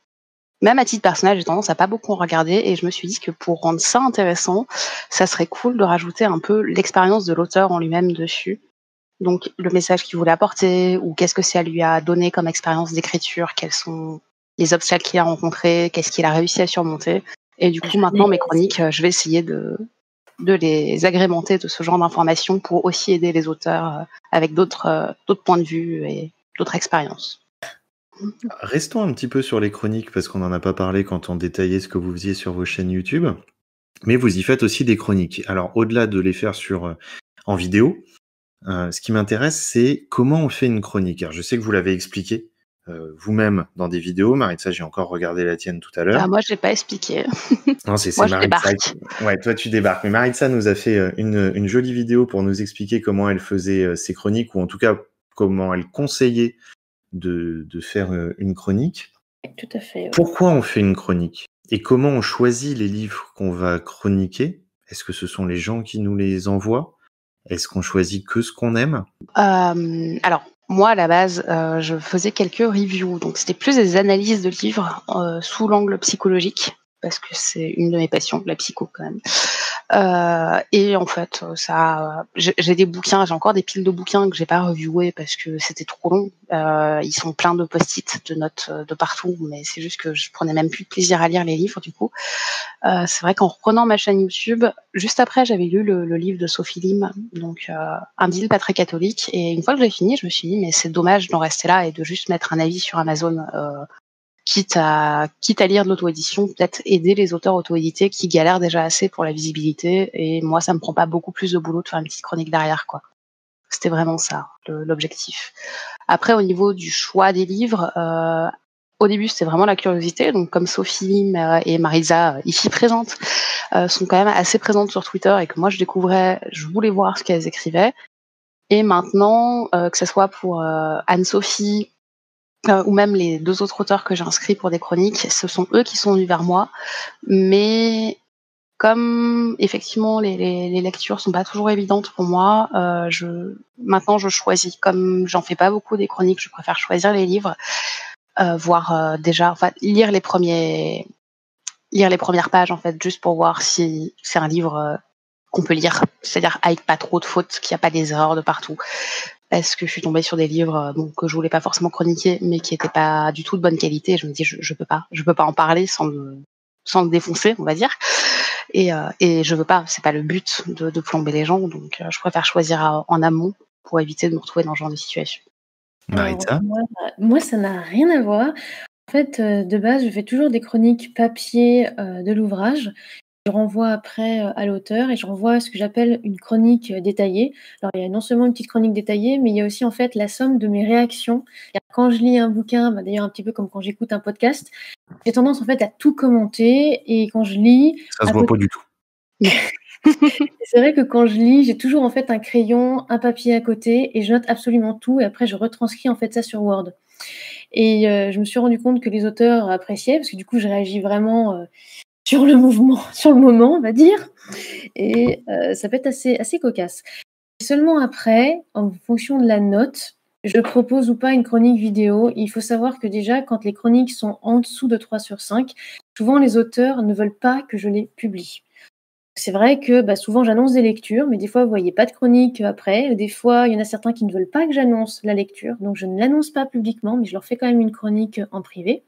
même à titre personnel, j'ai tendance à pas beaucoup en regarder et je me suis dit que pour rendre ça intéressant, ça serait cool de rajouter un peu l'expérience de l'auteur en lui-même dessus. Donc le message qu'il voulait apporter ou qu'est-ce que ça lui a donné comme expérience d'écriture, quels sont les obstacles qu'il a rencontrés, qu'est-ce qu'il a réussi à surmonter. Et du coup, maintenant, mes chroniques, je vais essayer de les agrémenter de ce genre d'informations pour aussi aider les auteurs avec d'autres points de vue et d'autres expériences. Restons un petit peu sur les chroniques parce qu'on n'en a pas parlé quand on détaillait ce que vous faisiez sur vos chaînes YouTube. Mais vous y faites aussi des chroniques. Alors, au-delà de les faire en vidéo, ce qui m'intéresse, c'est comment on fait une chronique. Alors, je sais que vous l'avez expliqué vous-même dans des vidéos. Maritza, j'ai encore regardé la tienne tout à l'heure. Moi, je l'ai pas expliqué. Non, c'est Moi, je Maritza. débarque. Ouais, toi, tu débarques. Mais Maritza nous a fait une jolie vidéo pour nous expliquer comment elle faisait ses chroniques, ou en tout cas, comment elle conseillait de faire une chronique. Tout à fait. Ouais. Pourquoi on fait une chronique? Et comment on choisit les livres qu'on va chroniquer? Est-ce que ce sont les gens qui nous les envoient? Est-ce qu'on choisit que ce qu'on aime? Alors, moi, à la base, je faisais quelques reviews. Donc, c'était plus des analyses de livres sous l'angle psychologique, parce que c'est une de mes passions, la psycho quand même. Et en fait, j'ai des bouquins, j'ai encore des piles de bouquins que j'ai pas reviewés parce que c'était trop long. Ils sont pleins de post-it, de notes de partout, mais c'est juste que je prenais même plus de plaisir à lire les livres du coup. C'est vrai qu'en reprenant ma chaîne YouTube, juste après, j'avais lu le livre de Sophie Lim, donc Un deal pas très catholique. Et une fois que j'ai fini, je me suis dit mais c'est dommage d'en rester là et de juste mettre un avis sur Amazon. Quitte à lire de l'auto-édition, peut-être aider les auteurs auto-édités qui galèrent déjà assez pour la visibilité. Et moi, ça me prend pas beaucoup plus de boulot de faire une petite chronique derrière, quoi. C'était vraiment ça, l'objectif. Après, au niveau du choix des livres, au début, c'était vraiment la curiosité. Donc, comme Sophie et Marisa, ici présentes, sont quand même assez présentes sur Twitter et que moi, je découvrais, je voulais voir ce qu'elles écrivaient. Et maintenant, que ce soit pour Anne-Sophie ou même les 2 autres auteurs que j'ai inscrits pour des chroniques, ce sont eux qui sont venus vers moi. Mais comme effectivement les lectures sont pas toujours évidentes pour moi, maintenant je choisis. Comme j'en fais pas beaucoup des chroniques, je préfère choisir les livres, voir déjà, enfin lire les premières pages en fait, juste pour voir si c'est un livre qu'on peut lire, c'est-à-dire avec pas trop de fautes, qu'il n'y a pas des erreurs de partout. Parce que je suis tombée sur des livres que je voulais pas forcément chroniquer, mais qui étaient pas du tout de bonne qualité. Et je me dis, je peux pas en parler sans me défoncer, on va dire. Et je veux pas, c'est pas le but de plomber les gens. Donc, je préfère choisir en amont pour éviter de me retrouver dans ce genre de situation. Alors, Maritza? moi, ça n'a rien à voir. En fait, de base, je fais toujours des chroniques papier de l'ouvrage. Je renvoie après à l'auteur et je renvoie ce que j'appelle une chronique détaillée. Alors, il y a non seulement une petite chronique détaillée, mais il y a aussi en fait la somme de mes réactions. Quand je lis un bouquin, d'ailleurs un petit peu comme quand j'écoute un podcast, j'ai tendance en fait à tout commenter et quand je lis, Ça se voit pas du tout. c'est vrai que quand je lis, j'ai toujours en fait un crayon, un papier à côté et je note absolument tout et après je retranscris en fait ça sur Word. Et je me suis rendu compte que les auteurs appréciaient parce que du coup je réagis vraiment sur le mouvement, sur le moment, on va dire. Et ça peut être assez cocasse. Et seulement après, en fonction de la note, je propose ou pas une chronique vidéo. Il faut savoir que déjà, quand les chroniques sont en dessous de 3/5, souvent les auteurs ne veulent pas que je les publie. C'est vrai que souvent j'annonce des lectures, mais des fois vous voyez pas de chronique après. Des fois, il y en a certains qui ne veulent pas que j'annonce la lecture, donc je ne l'annonce pas publiquement, mais je leur fais quand même une chronique en privé.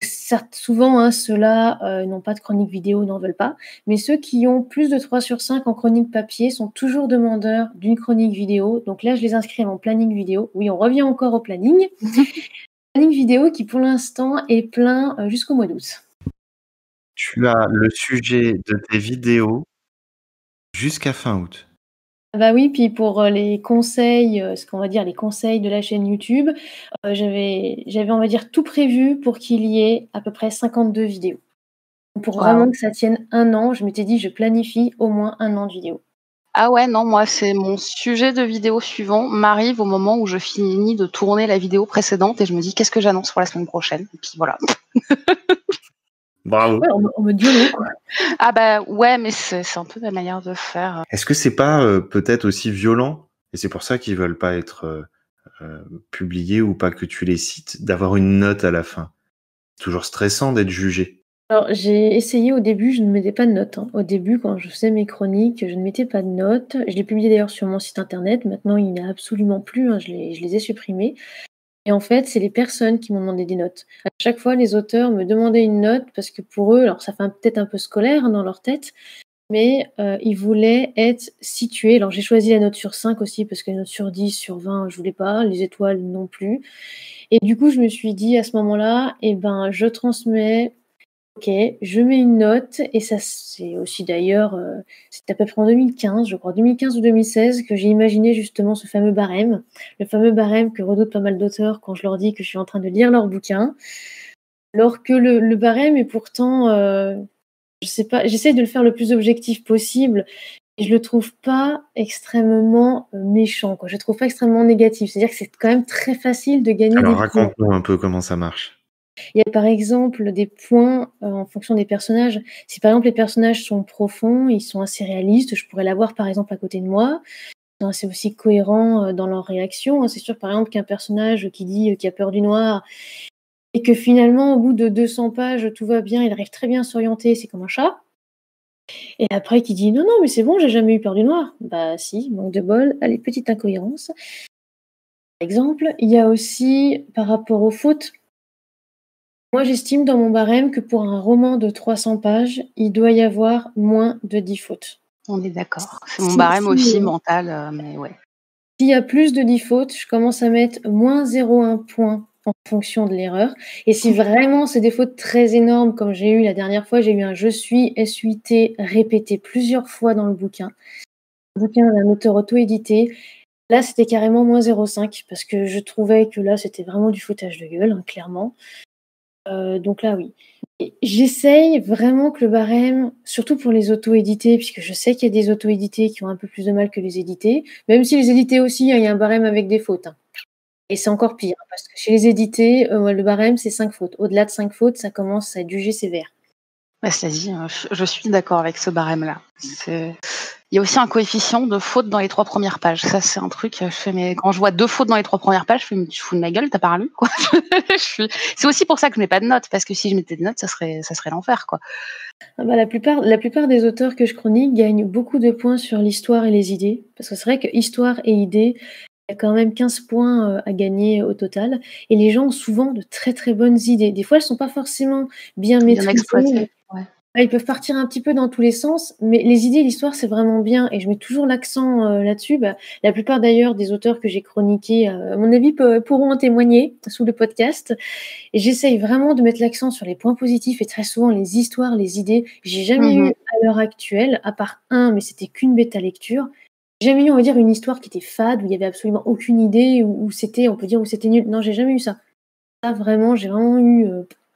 Certes, souvent, ceux-là n'ont pas de chronique vidéo, n'en veulent pas, mais ceux qui ont plus de 3/5 en chronique papier sont toujours demandeurs d'une chronique vidéo. Donc là, je les inscris à mon planning vidéo. Oui, on revient encore au planning. Planning vidéo qui, pour l'instant, est plein jusqu'au mois d'août. Tu as le sujet de tes vidéos jusqu'à fin août. Bah oui, puis pour les conseils, ce qu'on va dire les conseils de la chaîne YouTube, j'avais, on va dire, tout prévu pour qu'il y ait à peu près 52 vidéos. Pour vraiment Waouh. que ça tienne 1 an, je m'étais dit: «Je planifie au moins 1 an de vidéos». Ah ouais, non, moi, c'est mon sujet de vidéo suivant m'arrive au moment où je finis de tourner la vidéo précédente et je me dis: «Qu'est-ce que j'annonce pour la semaine prochaine?» Et puis voilà. Bravo. Ouais, en mode YOLO, quoi. Ah bah, ouais, mais c'est un peu ma manière de faire. Est-ce que c'est pas peut-être aussi violent, et c'est pour ça qu'ils veulent pas être publiés ou pas que tu les cites, d'avoir une note à la fin? C'est toujours stressant d'être jugé. Alors, j'ai essayé au début, je ne mettais pas de notes, hein. Au début, quand je faisais mes chroniques, je ne mettais pas de notes. Je l'ai publié d'ailleurs sur mon site internet. Maintenant, il n'y en a absolument plus, hein, je les ai supprimés. Et en fait, c'est les personnes qui m'ont demandé des notes. À chaque fois, les auteurs me demandaient une note parce que pour eux, alors ça fait peut-être un peu scolaire, hein, dans leur tête, mais ils voulaient être situés. Alors j'ai choisi la note sur 5 aussi parce que la note sur 10, sur 20, je voulais pas, les étoiles non plus. Et du coup, je me suis dit à ce moment-là, eh ben, je transmets, OK, je mets une note et ça c'est aussi d'ailleurs, c'était à peu près en 2015, je crois, 2015 ou 2016 que j'ai imaginé justement ce fameux barème. Le fameux barème que redoutent pas mal d'auteurs quand je leur dis que je suis en train de lire leur bouquin. Alors que le barème est pourtant, je sais pas, j'essaie de le faire le plus objectif possible et je le trouve pas extrêmement, méchant, quoi. Je le trouve pas extrêmement négatif. C'est-à-dire que c'est quand même très facile de gagner Alors des points. raconte-nous un peu comment ça marche. Il y a par exemple des points, en fonction des personnages. Si par exemple les personnages sont profonds, ils sont assez réalistes, je pourrais l'avoir par exemple à côté de moi. Ils sont assez aussi cohérents, dans leurs réactions, hein. C'est sûr par exemple qu'un personnage qui dit, qu'il a peur du noir et que finalement au bout de 200 pages tout va bien, il arrive très bien à s'orienter, c'est comme un chat. Et après qui dit: «Non, non, mais c'est bon, j'ai jamais eu peur du noir». Bah si, manque de bol, allez, petite incohérence. Par exemple, il y a aussi par rapport aux fautes. Moi, j'estime dans mon barème que pour un roman de 300 pages, il doit y avoir moins de 10 fautes. On est d'accord. C'est mon Si barème si, aussi mental, mais ouais. s'il y a plus de 10 fautes, je commence à mettre moins 0,1 point en fonction de l'erreur. Et si vraiment c'est des fautes très énormes, comme j'ai eu la dernière fois, j'ai eu un «je suis» SUIT répété plusieurs fois dans le bouquin. Un bouquin d'un auteur auto-édité. Là, c'était carrément moins 0,5 parce que je trouvais que là, c'était vraiment du foutage de gueule, hein, clairement. Donc là, oui. J'essaye vraiment que le barème, surtout pour les auto-édités, puisque je sais qu'il y a des auto-édités qui ont un peu plus de mal que les édités, même si les édités aussi, il y a un barème avec des fautes. Et c'est encore pire, parce que chez les édités, le barème, c'est 5 fautes. Au-delà de 5 fautes, ça commence à être jugé sévère. C'est-à-dire, je suis d'accord avec ce barème-là. Il y a aussi un coefficient de fautes dans les 3 premières pages. Ça, c'est un truc, mais quand je vois 2 fautes dans les 3 premières pages, je fais, mais tu fous de ma gueule, t'as pas lu, quoi. C'est aussi pour ça que je mets pas de notes, parce que si je mettais des notes, ça serait l'enfer, quoi. La plupart des auteurs que je chronique gagnent beaucoup de points sur l'histoire et les idées, parce que c'est vrai que histoire et idées, il y a quand même 15 points à gagner au total, et les gens ont souvent de très très bonnes idées. Des fois, elles sont pas forcément bien maîtrisées. Ils peuvent partir un petit peu dans tous les sens, mais les idées, l'histoire, c'est vraiment bien, et je mets toujours l'accent là-dessus. La plupart d'ailleurs des auteurs que j'ai chroniqués, à mon avis, pourront en témoigner sous le podcast. Et j'essaye vraiment de mettre l'accent sur les points positifs et très souvent les histoires, les idées. J'ai jamais eu à l'heure actuelle, à part un, mais c'était qu'une bêta lecture, jamais eu, on va dire, une histoire qui était fade, où il y avait absolument aucune idée, où c'était, on peut dire, où c'était nul. Non, j'ai jamais eu ça. Ça, vraiment, j'ai vraiment eu,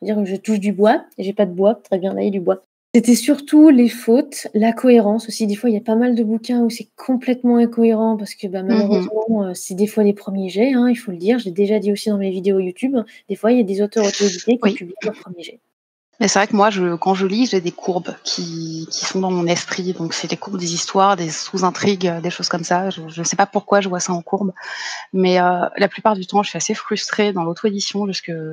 dire que je touche du bois, et j'ai pas de bois, très bien, là, il y a du bois. C'était surtout les fautes, la cohérence aussi. Des fois, il y a pas mal de bouquins où c'est complètement incohérent parce que malheureusement, c'est des fois les premiers jets, il faut le dire. Je l'ai déjà dit aussi dans mes vidéos YouTube. Des fois, il y a des auteurs auto-édités qui publient leurs premiers jets. Mais c'est vrai que moi, quand je lis, j'ai des courbes qui sont dans mon esprit. Donc, c'est les courbes des histoires, des sous-intrigues, des choses comme ça. Je ne sais pas pourquoi je vois ça en courbe. Mais la plupart du temps, je suis assez frustrée dans l'auto-édition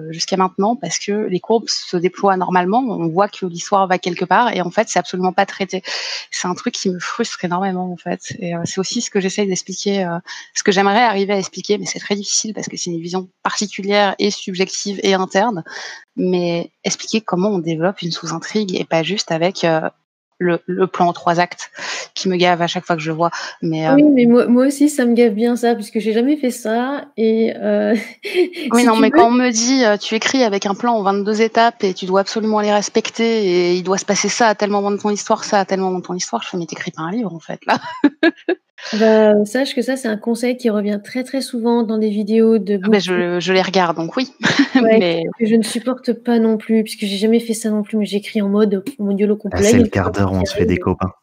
jusqu'à maintenant parce que les courbes se déploient normalement. On voit que l'histoire va quelque part et en fait, c'est absolument pas traité. C'est un truc qui me frustre énormément en fait. Et c'est aussi ce que j'essaye d'expliquer, ce que j'aimerais arriver à expliquer, mais c'est très difficile parce que c'est une vision particulière et subjective et interne. Mais expliquer comment on développe une sous-intrigue et pas juste avec le plan en 3 actes qui me gave à chaque fois que je vois. Oui, mais moi aussi, ça me gave bien ça, puisque j'ai jamais fait ça. Et oui, non, mais quand on me dit tu écris avec un plan en 22 étapes et tu dois absolument les respecter et il doit se passer ça à tel moment de ton histoire, ça à tel moment de ton histoire, je fais mais t'écris pas un livre en fait là. Sache que ça, c'est un conseil qui revient très très souvent dans des vidéos de booktube. Je les regarde, donc oui. Ouais, mais que je ne supporte pas non plus, puisque j'ai jamais fait ça non plus, mais j'écris en mode mondiolo complet. C'est le quart d'heure où on se fait des copains.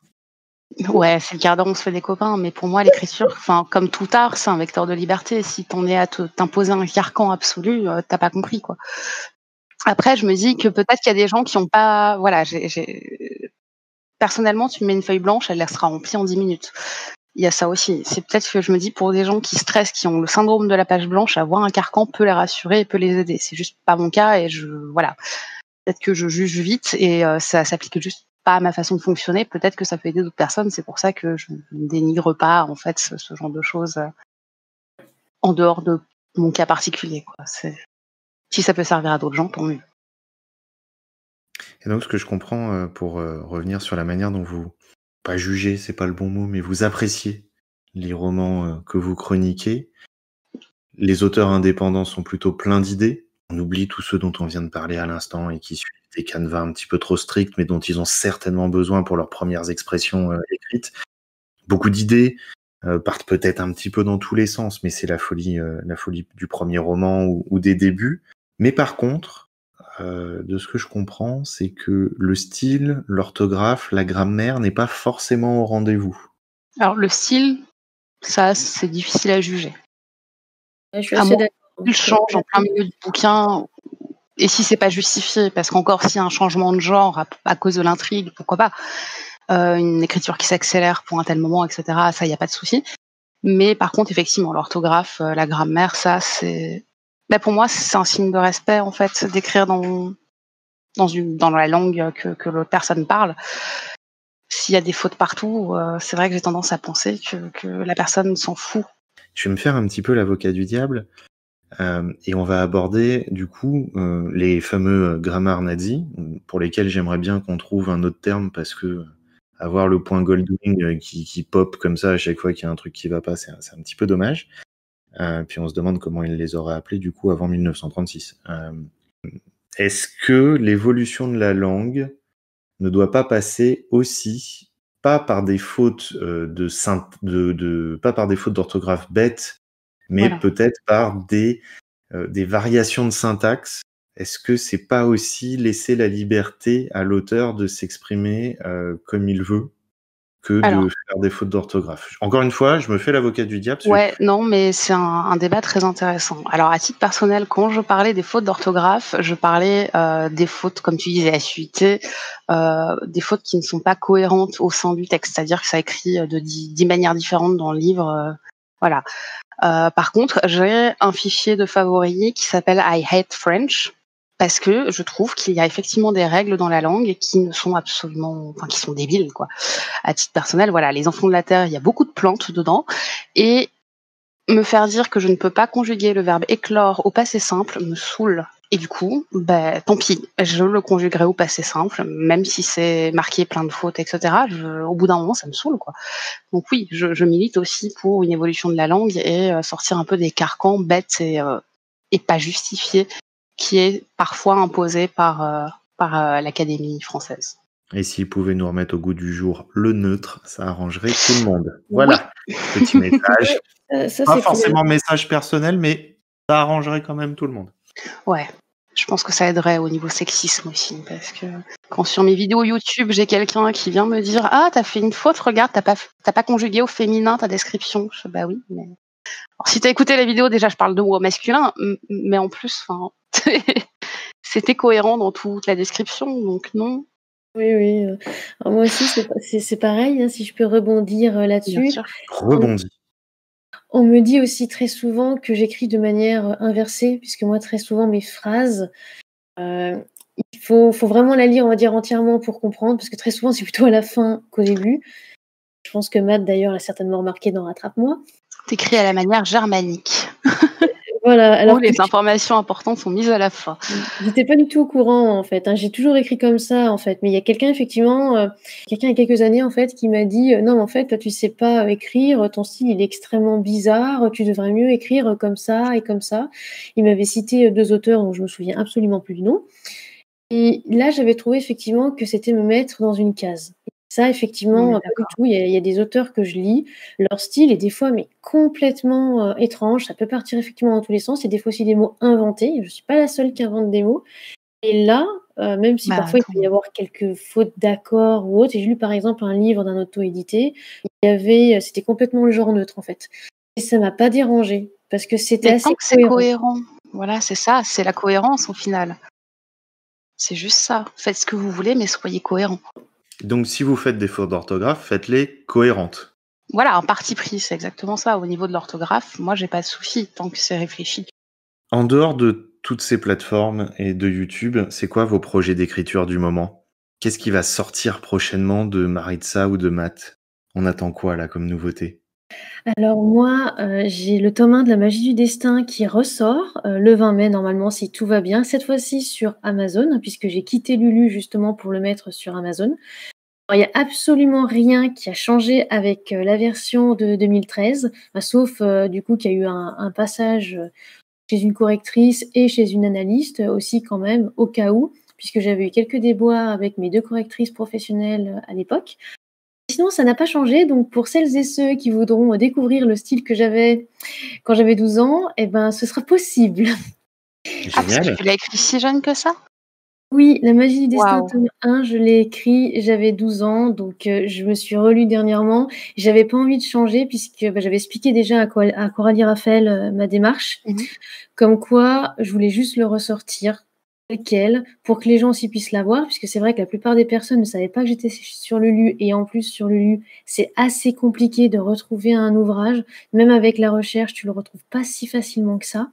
Ouais, c'est le quart d'heure où on se fait des copains, mais pour moi, l'écriture, comme tout art, c'est un vecteur de liberté. Si t'en es à t'imposer un carcan absolu, t'as pas compris, quoi. Après, je me dis que peut-être qu'il y a des gens qui ont pas, voilà, personnellement, tu me mets une feuille blanche, elle sera remplie en 10 minutes. Il y a ça aussi. C'est peut-être que je me dis pour des gens qui stressent, qui ont le syndrome de la page blanche, avoir un carcan peut les rassurer et peut les aider. C'est juste pas mon cas et voilà. Peut-être que je juge vite et ça s'applique juste pas à ma façon de fonctionner. Peut-être que ça peut aider d'autres personnes. C'est pour ça que je ne dénigre pas en fait ce genre de choses en dehors de mon cas particulier, quoi. Si ça peut servir à d'autres gens, tant mieux. Et donc, ce que je comprends, pour revenir sur la manière dont vous, pas jugez, c'est pas le bon mot, mais vous appréciez les romans que vous chroniquez. Les auteurs indépendants sont plutôt pleins d'idées. On oublie tous ceux dont on vient de parler à l'instant et qui suivent des canevas un petit peu trop stricts, mais dont ils ont certainement besoin pour leurs premières expressions écrites. Beaucoup d'idées partent peut-être un petit peu dans tous les sens, mais c'est la folie du premier roman ou des débuts. Mais par contre, de ce que je comprends, c'est que le style, l'orthographe, la grammaire n'est pas forcément au rendez-vous. Alors le style, ça c'est difficile à juger. Je suis assez d'accord. Il change en plein milieu du bouquin, et si c'est pas justifié, parce qu'encore s'il y a un changement de genre à cause de l'intrigue, pourquoi pas, une écriture qui s'accélère pour un tel moment, etc., ça y a pas de souci. Mais par contre, effectivement, l'orthographe, la grammaire, ça c'est, pour moi c'est un signe de respect en fait d'écrire dans la langue que l'autre personne parle. S'il y a des fautes partout, c'est vrai que j'ai tendance à penser que la personne s'en fout. Je vais me faire un petit peu l'avocat du diable. Et on va aborder du coup les fameux grammars nazis, pour lesquels j'aimerais bien qu'on trouve un autre terme, parce que avoir le point Goldwing qui pop comme ça à chaque fois qu'il y a un truc qui va pas, c'est un petit peu dommage. Puis on se demande comment ils les auraient appelés du coup avant 1936. Est-ce que l'évolution de la langue ne doit pas passer aussi, pas par des fautes pas par des fautes d'orthographe bêtes, mais peut-être par des variations de syntaxe est-ce que c'est pas aussi laisser la liberté à l'auteur de s'exprimer comme il veut que de Alors, faire des fautes d'orthographe? Encore une fois, je me fais l'avocat du diable parce que ouais, non, mais c'est un débat très intéressant. Alors, à titre personnel, quand je parlais des fautes d'orthographe, je parlais des fautes, comme tu disais, SUIT, des fautes qui ne sont pas cohérentes au sein du texte, c'est-à-dire que ça écrit de 10 manières différentes dans le livre. Voilà. Par contre, j'ai un fichier de favoris qui s'appelle I Hate French parce que je trouve qu'il y a effectivement des règles dans la langue qui ne sont absolument, enfin, qui sont débiles, quoi. À titre personnel, voilà, les enfants de la terre, il y a beaucoup de plantes dedans et me faire dire que je ne peux pas conjuguer le verbe éclore au passé simple me saoule. Et du coup, tant pis, je le conjuguerai au passé simple, même si c'est marqué plein de fautes, etc. Au bout d'un moment, ça me saoule, quoi. Donc oui, je milite aussi pour une évolution de la langue et sortir un peu des carcans bêtes et pas justifiés qui est parfois imposé par l'Académie française. et s'ils pouvaient nous remettre au goût du jour le neutre, ça arrangerait tout le monde. Oui. Voilà, petit message. Ça, Pas c'est forcément message personnel, mais ça arrangerait quand même tout le monde. Ouais, je pense que ça aiderait au niveau sexisme aussi, parce que quand sur mes vidéos YouTube, j'ai quelqu'un qui vient me dire: «Ah, t'as fait une faute, regarde, t'as pas conjugué au féminin ta description». Je fais: «Bah oui, mais alors si t'as écouté la vidéo, déjà je parle de mots au masculin, mais en plus, enfin, c'était cohérent dans toute la description, donc non». Oui, oui. Alors moi aussi, c'est pareil, hein, si je peux rebondir Bien là-dessus. sûr. Rebondis. On me dit aussi très souvent que j'écris de manière inversée, puisque moi, très souvent, mes phrases, euh, il faut vraiment la lire, on va dire, entièrement pour comprendre, parce que très souvent, c'est plutôt à la fin qu'au début. Je pense que Matt, d'ailleurs, l'a certainement remarqué dans Rattrape-moi. T'écris à la manière germanique, Voilà, où alors que les informations importantes sont mises à la fin. j'étais pas du tout au courant, en fait, hein. J'ai toujours écrit comme ça, en fait. Mais il y a quelqu'un, effectivement, quelqu'un il y a quelques années, en fait, qui m'a dit non, mais en fait, toi, tu sais pas écrire, ton style, il est extrêmement bizarre, tu devrais mieux écrire comme ça et comme ça. Il m'avait cité 2 auteurs dont je me souviens absolument plus du nom. Et là, j'avais trouvé effectivement que c'était me mettre dans une case. Ça, effectivement, pas du D'accord. tout. Il y a des auteurs que je lis, leur style est des fois mais complètement étrange. Ça peut partir effectivement dans tous les sens. Et des fois aussi des mots inventés. Je ne suis pas la seule qui invente des mots. Et là, même si Bah, parfois il attends. peut y avoir quelques fautes d'accord ou autre, et j'ai lu par exemple un livre d'un auto-édité, il y avait, c'était complètement le genre neutre en fait. Et ça m'a pas dérangé parce que c'était Mais assez tant que c'est cohérent. cohérent, voilà, c'est ça, c'est la cohérence au final. C'est juste ça. Faites ce que vous voulez, mais soyez cohérents. Donc, si vous faites des fautes d'orthographe, faites-les cohérentes. Voilà, un parti pris, c'est exactement ça. Au niveau de l'orthographe, moi, j'ai pas de souci tant que c'est réfléchi. En dehors de toutes ces plateformes et de YouTube, c'est quoi vos projets d'écriture du moment? Qu'est-ce qui va sortir prochainement de Maritza ou de Matt? On attend quoi là comme nouveauté? Alors moi, j'ai le tome 1 de La Magie du destin qui ressort, le 20 mai normalement si tout va bien. Cette fois-ci sur Amazon, hein, puisque j'ai quitté Lulu justement pour le mettre sur Amazon. Alors il y a absolument rien qui a changé avec, la version de 2013, sauf, du coup qu'il y a eu un passage, chez une correctrice et chez une analyste, aussi quand même au cas où, puisque j'avais eu quelques déboires avec mes 2 correctrices professionnelles, à l'époque. Sinon, ça n'a pas changé, donc pour celles et ceux qui voudront découvrir le style que j'avais quand j'avais 12 ans, eh ben, ce sera possible. Ah, parce que Génial. tu l'as écrit si jeune que ça? Oui, La Magie du destin, Waouh! tome 1, je l'ai écrit, j'avais 12 ans, donc je me suis relue dernièrement. J'avais pas envie de changer puisque, j'avais expliqué déjà à Coralie Raphaël, ma démarche, Mmh. comme quoi je voulais juste le ressortir tel quel pour que les gens aussi puissent l'avoir, puisque c'est vrai que la plupart des personnes ne savaient pas que j'étais sur Lulu et en plus sur Lulu, c'est assez compliqué de retrouver un ouvrage. Même avec la recherche, tu le retrouves pas si facilement que ça.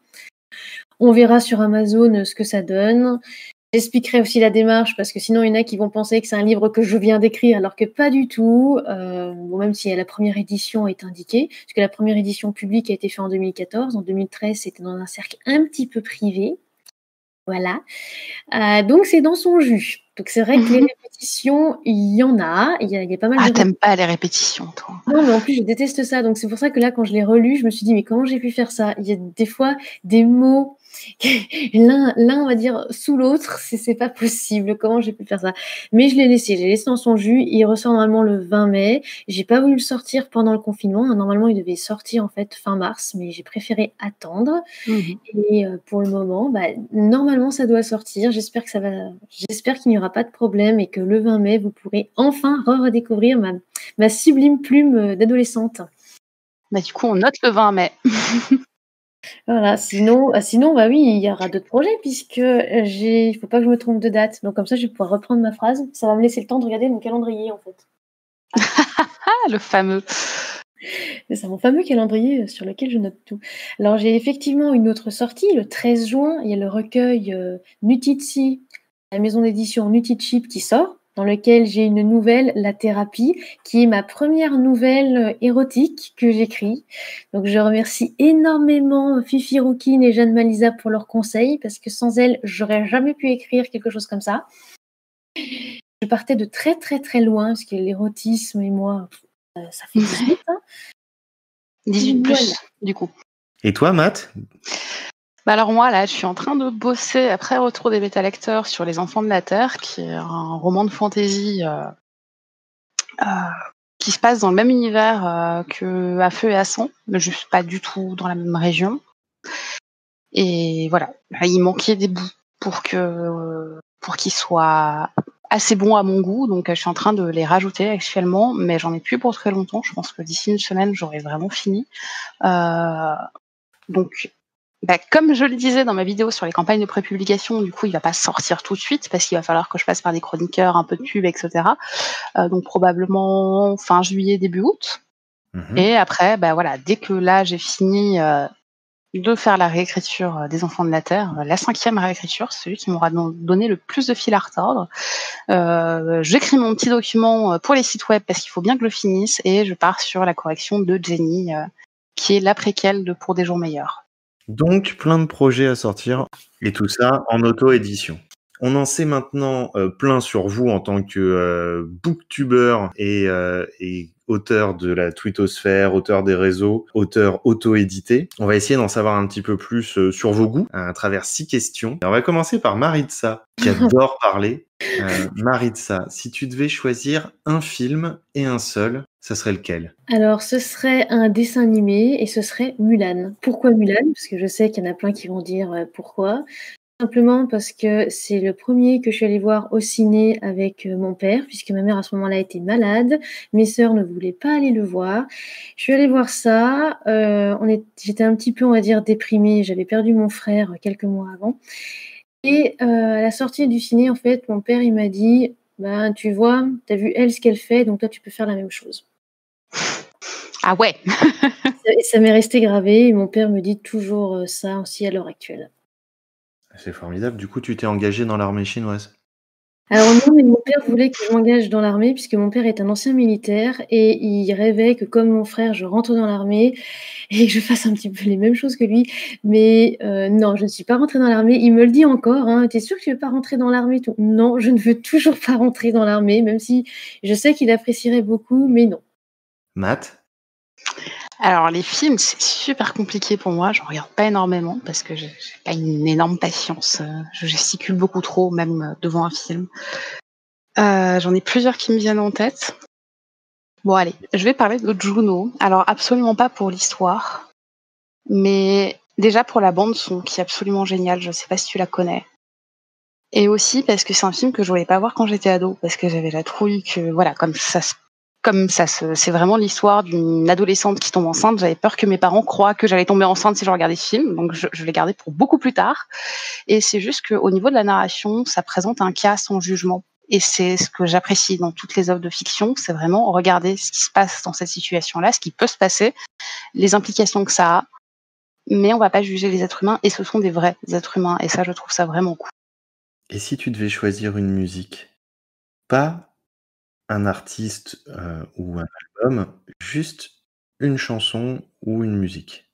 On verra sur Amazon, ce que ça donne. J'expliquerai aussi la démarche parce que sinon il y en a qui vont penser que c'est un livre que je viens d'écrire alors que pas du tout. Bon, même si la première édition est indiquée, parce que la première édition publique a été faite en 2014. En 2013, c'était dans un cercle un petit peu privé. Voilà. Donc c'est dans son jus. Donc c'est vrai que les répétitions, il y en a, il y a pas mal Ah, de t'aimes pas les répétitions, toi. non, mais en plus, je déteste ça. Donc, c'est pour ça que là, quand je l'ai relu, je me suis dit, mais comment j'ai pu faire ça? Il y a des fois des mots, l'un, on va dire, sous l'autre, c'est pas possible. Comment j'ai pu faire ça? Mais je l'ai laissé. J'ai laissé dans son jus. Il ressort normalement le 20 mai. J'ai pas voulu le sortir pendant le confinement. Normalement, il devait sortir, en fait, fin mars, mais j'ai préféré attendre. Mhm. Et pour le moment, normalement, ça doit sortir. J'espère qu'il n'y aura pas de problème et que le 20 mai, vous pourrez enfin redécouvrir ma sublime plume d'adolescente. Du coup, on note le 20 mai. Voilà, sinon, oui, il y aura d'autres projets puisque il faut pas que je me trompe de date. Donc comme ça, je vais pouvoir reprendre ma phrase. Ça va me laisser le temps de regarder mon calendrier en fait. Ah, le fameux. C'est mon fameux calendrier sur lequel je note tout. Alors j'ai effectivement une autre sortie le 13 juin. Il y a le recueil Nutitsi, la maison d'édition Nutitchip qui sort, dans lequel j'ai une nouvelle, La Thérapie, qui est ma première nouvelle érotique que j'écris. Donc je remercie énormément Fifi Rouquine et Jeanne Malisa pour leurs conseils, parce que sans elles, j'aurais jamais pu écrire quelque chose comme ça. Je partais de très très très loin, parce que l'érotisme et moi, ça fait 18 ans. 18 plus, Voilà. du coup. Et toi, Matt? Alors moi, là, je suis en train de bosser après Retour des bêta-lecteurs sur Les Enfants de la Terre, qui est un roman de fantasy qui se passe dans le même univers que À Feu et à Sang, mais juste pas du tout dans la même région. Et voilà, il manquait des bouts pour qu'il soit assez bon à mon goût, donc je suis en train de les rajouter actuellement, mais j'en ai plus pour très longtemps. Je pense que d'ici une semaine, j'aurai vraiment fini. Donc, comme je le disais dans ma vidéo sur les campagnes de prépublication, du coup, il va pas sortir tout de suite parce qu'il va falloir que je passe par des chroniqueurs, un peu de pub, etc. Donc probablement fin juillet, début août. Et après, voilà, dès que là j'ai fini de faire la réécriture des Enfants de la Terre, la 5e réécriture, celui qui m'aura donné le plus de fil à retordre. J'écris mon petit document pour les sites web parce qu'il faut bien que je le finisse et je pars sur la correction de Jenny, qui est la préquelle de Pour des jours meilleurs. Donc, plein de projets à sortir et tout ça en auto-édition. On en sait maintenant plein sur vous en tant que booktuber et auteur de la twittosphère, auteur des réseaux, auteur auto-édité. On va essayer d'en savoir un petit peu plus sur vos goûts à travers 6 questions. Et on va commencer par Maritza, qui adore parler. Maritza, si tu devais choisir un film et un seul, ça serait lequel? Alors, ce serait un dessin animé et ce serait Mulan. Pourquoi Mulan? Parce que je sais qu'il y en a plein qui vont dire pourquoi. Simplement parce que c'est le premier que je suis allée voir au ciné avec mon père, puisque ma mère à ce moment-là était malade. Mes sœurs ne voulaient pas aller le voir. Je suis allée voir ça. J'étais un petit peu, on va dire, déprimée. J'avais perdu mon frère quelques mois avant. Et à la sortie du ciné, en fait, mon père, il m'a dit, tu vois, t'as vu elle ce qu'elle fait, donc toi, tu peux faire la même chose. Ah ouais. Et ça m'est resté gravé. Et mon père me dit toujours ça aussi à l'heure actuelle. C'est formidable. Du coup, tu t'es engagée dans l'armée chinoise? Alors non, mais mon père voulait que je m'engage dans l'armée puisque mon père est un ancien militaire et il rêvait que comme mon frère, je rentre dans l'armée et que je fasse un petit peu les mêmes choses que lui. Mais non, je ne suis pas rentrée dans l'armée. Il me le dit encore, hein, t'es sûr que tu veux pas rentrer dans l'armée? Non, je ne veux toujours pas rentrer dans l'armée, même si je sais qu'il apprécierait beaucoup, mais non. Matt? Alors les films, c'est super compliqué pour moi. J'en regarde pas énormément parce que j'ai pas une énorme patience. Je gesticule beaucoup trop, même devant un film. J'en ai plusieurs qui me viennent en tête. Bon allez, je vais parler de Juno. Alors absolument pas pour l'histoire, mais déjà pour la bande son qui est absolument géniale. Je sais pas si tu la connais. Et aussi parce que c'est un film que je voulais pas voir quand j'étais ado parce que j'avais la trouille que voilà, c'est vraiment l'histoire d'une adolescente qui tombe enceinte. J'avais peur que mes parents croient que j'allais tomber enceinte si je regardais ce film, donc je l'ai gardé pour beaucoup plus tard. Et c'est juste qu'au niveau de la narration, ça présente un cas sans jugement. Et c'est ce que j'apprécie dans toutes les œuvres de fiction, c'est vraiment regarder ce qui se passe dans cette situation-là, ce qui peut se passer, les implications que ça a, mais on va pas juger les êtres humains, et ce sont des vrais êtres humains, et ça, je trouve ça vraiment cool. Et si tu devais choisir une musique? Pas un artiste ou un album, juste une chanson ou une musique?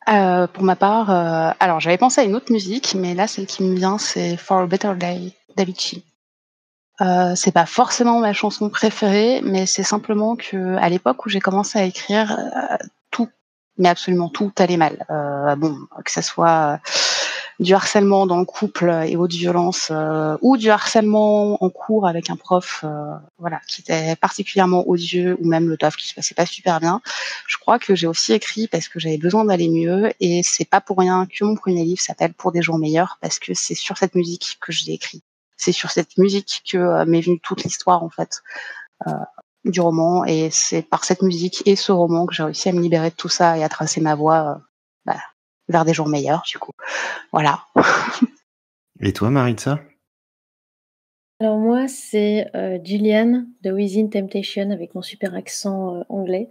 Pour ma part, alors j'avais pensé à une autre musique, mais là, celle qui me vient, c'est For a Better Day d'Avicii. C'est pas forcément ma chanson préférée, mais c'est simplement qu'à l'époque où j'ai commencé à écrire, tout, mais absolument tout allait mal. Bon, que ça soit du harcèlement dans le couple et autres violences, ou du harcèlement en cours avec un prof, voilà, qui était particulièrement odieux, ou même le taf qui se passait pas super bien. Je crois que j'ai aussi écrit parce que j'avais besoin d'aller mieux, et c'est pas pour rien que mon premier livre s'appelle Pour des jours meilleurs, parce que c'est sur cette musique que je l'ai écrit. C'est sur cette musique que m'est venue toute l'histoire, en fait, du roman, et c'est par cette musique et ce roman que j'ai réussi à me libérer de tout ça et à tracer ma voie, bah, vers des jours meilleurs, du coup. Voilà. Et toi, Maritza? Alors moi, c'est Gillian de Within Temptation avec mon super accent anglais.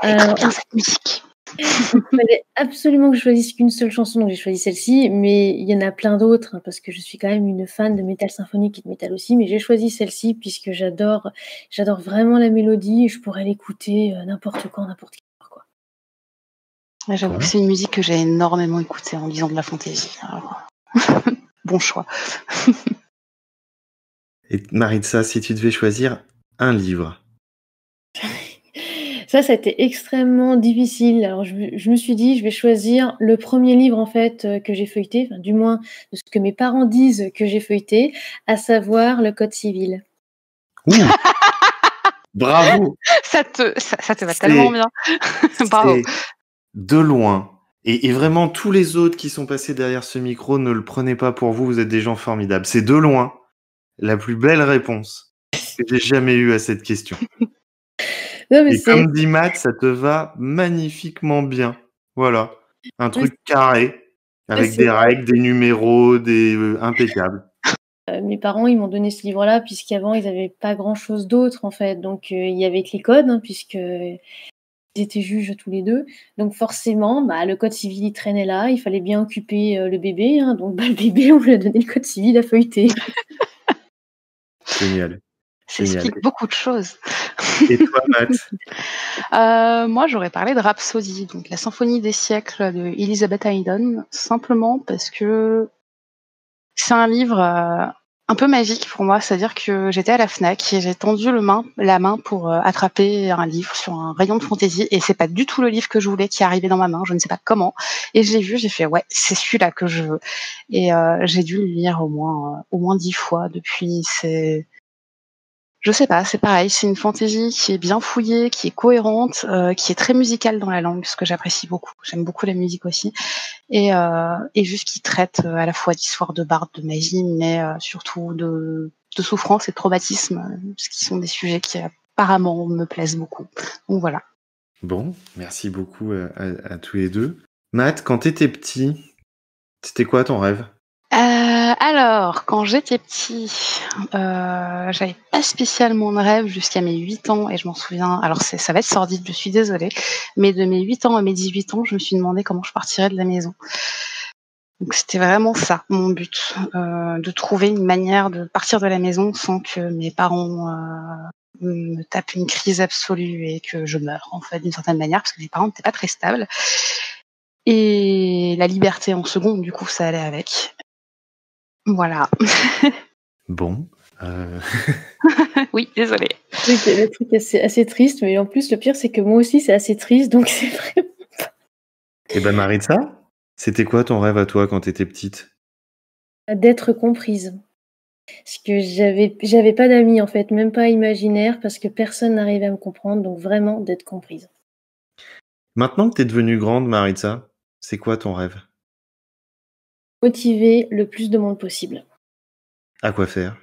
Elle est trop bien cette musique. Il fallait absolument que je choisisse qu'une seule chanson, donc j'ai choisi celle-ci, mais il y en a plein d'autres, parce que je suis quand même une fan de métal symphonique et de métal aussi, mais j'ai choisi celle-ci puisque j'adore vraiment la mélodie et je pourrais l'écouter n'importe quand, n'importe quelle heure, quoi. Ouais, j'avoue que c'est une musique que j'ai énormément écoutée en lisant de la fantaisie. Alors, bon choix. Et Maritza, si tu devais choisir un livre. Ça a été extrêmement difficile. Alors je me suis dit, je vais choisir le premier livre en fait que j'ai feuilleté, enfin, du moins de ce que mes parents disent que j'ai feuilleté, à savoir le Code civil. Ouh bravo. Ça te va tellement bien. Bravo. De loin. Et vraiment, tous les autres qui sont passés derrière ce micro, ne le prenez pas pour vous, vous êtes des gens formidables. C'est de loin la plus belle réponse que j'ai jamais eue à cette question. Non, mais et comme dit Matt, ça te va magnifiquement bien. Voilà. Un truc carré, avec des règles, des numéros, impeccable. Mes parents, ils m'ont donné ce livre-là, puisqu'avant, ils n'avaient pas grand-chose d'autre, en fait. Donc, il y avait que les codes, hein, puisqu'ils étaient juges tous les deux. Donc, forcément, le code civil, il traînait là. Il fallait bien occuper le bébé. Hein, donc, le bébé, on lui a donné le code civil à feuilleter. Génial. Ça explique beaucoup de choses. Et toi, Matt? Moi, j'aurais parlé de Rhapsody, donc la symphonie des siècles de Elizabeth Haydon, simplement parce que c'est un livre un peu magique pour moi. C'est-à-dire que j'étais à la Fnac et j'ai tendu la main pour attraper un livre sur un rayon de fantaisie, et c'est pas du tout le livre que je voulais qui est arrivé dans ma main. Je ne sais pas comment. Et je l'ai vu, j'ai fait ouais, c'est celui-là que je veux. Et j'ai dû le lire au moins 10 fois depuis. Je sais pas, c'est pareil, c'est une fantaisie qui est bien fouillée, qui est cohérente, qui est très musicale dans la langue, ce que j'apprécie beaucoup. J'aime beaucoup la musique aussi, et juste qui traite à la fois d'histoire de barde, de magie, mais surtout de souffrance et de traumatisme, ce qui sont des sujets qui apparemment me plaisent beaucoup. Donc voilà. Bon, merci beaucoup à tous les deux. Matt, quand t'étais petit, c'était quoi ton rêve? Alors, quand j'étais petit, j'avais pas spécialement de rêve jusqu'à mes 8 ans, et je m'en souviens. Alors ça va être sordide, je suis désolée, mais de mes 8 ans à mes 18 ans, je me suis demandé comment je partirais de la maison. Donc c'était vraiment ça, mon but, de trouver une manière de partir de la maison sans que mes parents me tapent une crise absolue et que je meure, en fait, d'une certaine manière, parce que mes parents n'étaient pas très stables. Et la liberté en second, du coup, ça allait avec. Voilà. Bon. Oui, désolée. Le truc assez triste, mais en plus, le pire, c'est que moi aussi, c'est assez triste, donc c'est vraiment pas... Et ben Maritza, c'était quoi ton rêve à toi quand t'étais petite? D'être comprise. Parce que j'avais pas d'amis, en fait, même pas imaginaire, parce que personne n'arrivait à me comprendre, donc vraiment d'être comprise. Maintenant que t'es devenue grande, Maritza, c'est quoi ton rêve? Motiver le plus de monde possible. À quoi faire?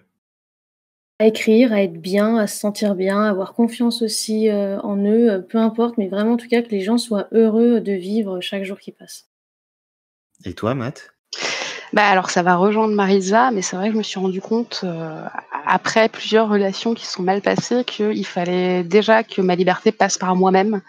À écrire, à être bien, à se sentir bien, à avoir confiance aussi en eux, peu importe, mais vraiment en tout cas que les gens soient heureux de vivre chaque jour qui passe. Et toi, Matt? Alors ça va rejoindre Marisa, mais c'est vrai que je me suis rendu compte, après plusieurs relations qui se sont mal passées, qu'il fallait déjà que ma liberté passe par moi-même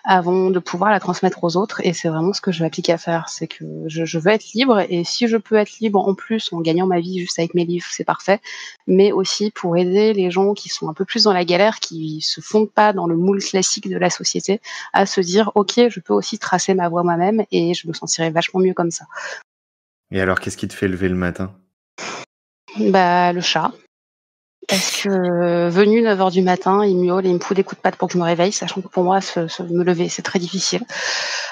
avant de pouvoir la transmettre aux autres, et c'est vraiment ce que je m'applique à faire. C'est que je veux être libre, et si je peux être libre en plus en gagnant ma vie juste avec mes livres, c'est parfait, mais aussi pour aider les gens qui sont un peu plus dans la galère, qui se fondent pas dans le moule classique de la société, à se dire: «OK, je peux aussi tracer ma voie moi-même et je me sentirai vachement mieux comme ça». Et alors, qu'est-ce qui te fait lever le matin? Le chat. Parce que venu 9h du matin, il miaule et il me fout des coups de patte pour que je me réveille, sachant que pour moi, me lever, c'est très difficile.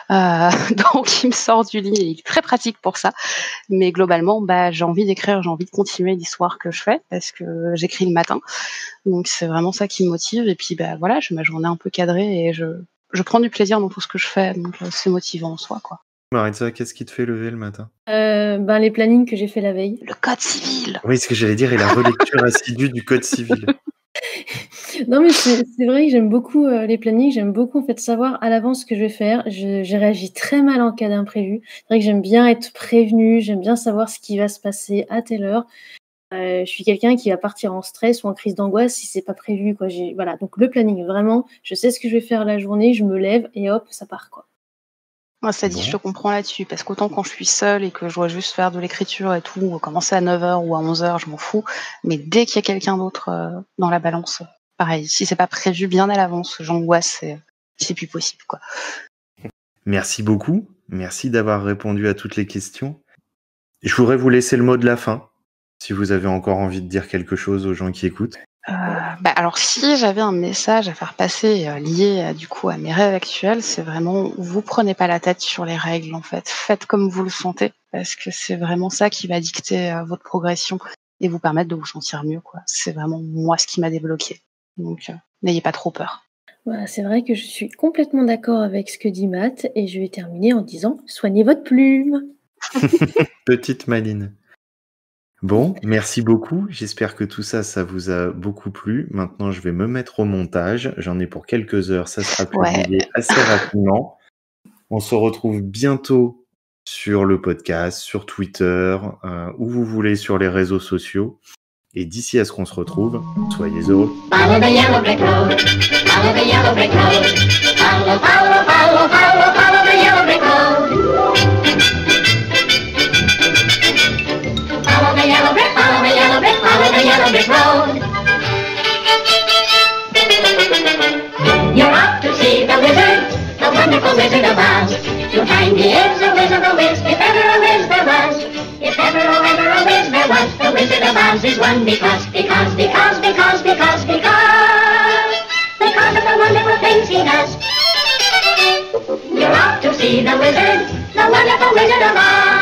Donc, il me sort du lit et il est très pratique pour ça. Mais globalement, j'ai envie d'écrire, j'ai envie de continuer l'histoire que je fais parce que j'écris le matin. Donc, c'est vraiment ça qui me motive. Et puis, voilà, j'ai ma journée un peu cadrée et je prends du plaisir dans tout ce que je fais. Donc, c'est motivant en soi, quoi. Maritza, qu'est-ce qui te fait lever le matin? Les plannings que j'ai fait la veille. Le code civil. Oui, ce que j'allais dire, et la relecture assidue du code civil. Non, mais c'est vrai que j'aime beaucoup les plannings. J'aime beaucoup en fait savoir à l'avance ce que je vais faire. Je réagis très mal en cas d'imprévu. C'est vrai que j'aime bien être prévenue. J'aime bien savoir ce qui va se passer à telle heure. Je suis quelqu'un qui va partir en stress ou en crise d'angoisse si c'est pas prévu, quoi. Voilà, donc le planning, vraiment, je sais ce que je vais faire la journée, je me lève et hop, ça part, quoi. Moi, ça dit, je te comprends là-dessus, parce qu'autant quand je suis seule et que je dois juste faire de l'écriture et tout, ou commencer à 9h ou à 11h, je m'en fous. Mais dès qu'il y a quelqu'un d'autre dans la balance, pareil, si c'est pas prévu bien à l'avance, j'angoisse et c'est plus possible, quoi. Merci beaucoup. Merci d'avoir répondu à toutes les questions. Je voudrais vous laisser le mot de la fin, si vous avez encore envie de dire quelque chose aux gens qui écoutent. Alors si j'avais un message à faire passer lié du coup à mes rêves actuels, c'est vraiment vous prenez pas la tête sur les règles en fait, faites comme vous le sentez parce que c'est vraiment ça qui va dicter votre progression et vous permettre de vous sentir mieux, quoi. C'est vraiment moi ce qui m'a débloqué. Donc n'ayez pas trop peur. Voilà, c'est vrai que je suis complètement d'accord avec ce que dit Matt et je vais terminer en disant soignez votre plume. Petite Maline. Bon, merci beaucoup. J'espère que tout ça, ça vous a beaucoup plu. Maintenant, je vais me mettre au montage. J'en ai pour quelques heures. Ça sera publié assez rapidement. On se retrouve bientôt sur le podcast, sur Twitter, où vous voulez, sur les réseaux sociaux. Et d'ici à ce qu'on se retrouve, soyez heureux. Follow the yellow brick road. Follow the yellow brick road. Follow, follow, follow, follow, follow the yellow brick road. Follow the yellow brick, follow the yellow brick, follow the yellow brick road. You're off to see the wizard, the wonderful Wizard of Oz. You'll find he is a wizard, a whiz, if ever a whiz there was. If ever, oh, ever a whiz there was, the Wizard of Oz is one because of the wonderful things he does. You're off to see the wizard, the wonderful Wizard of Oz.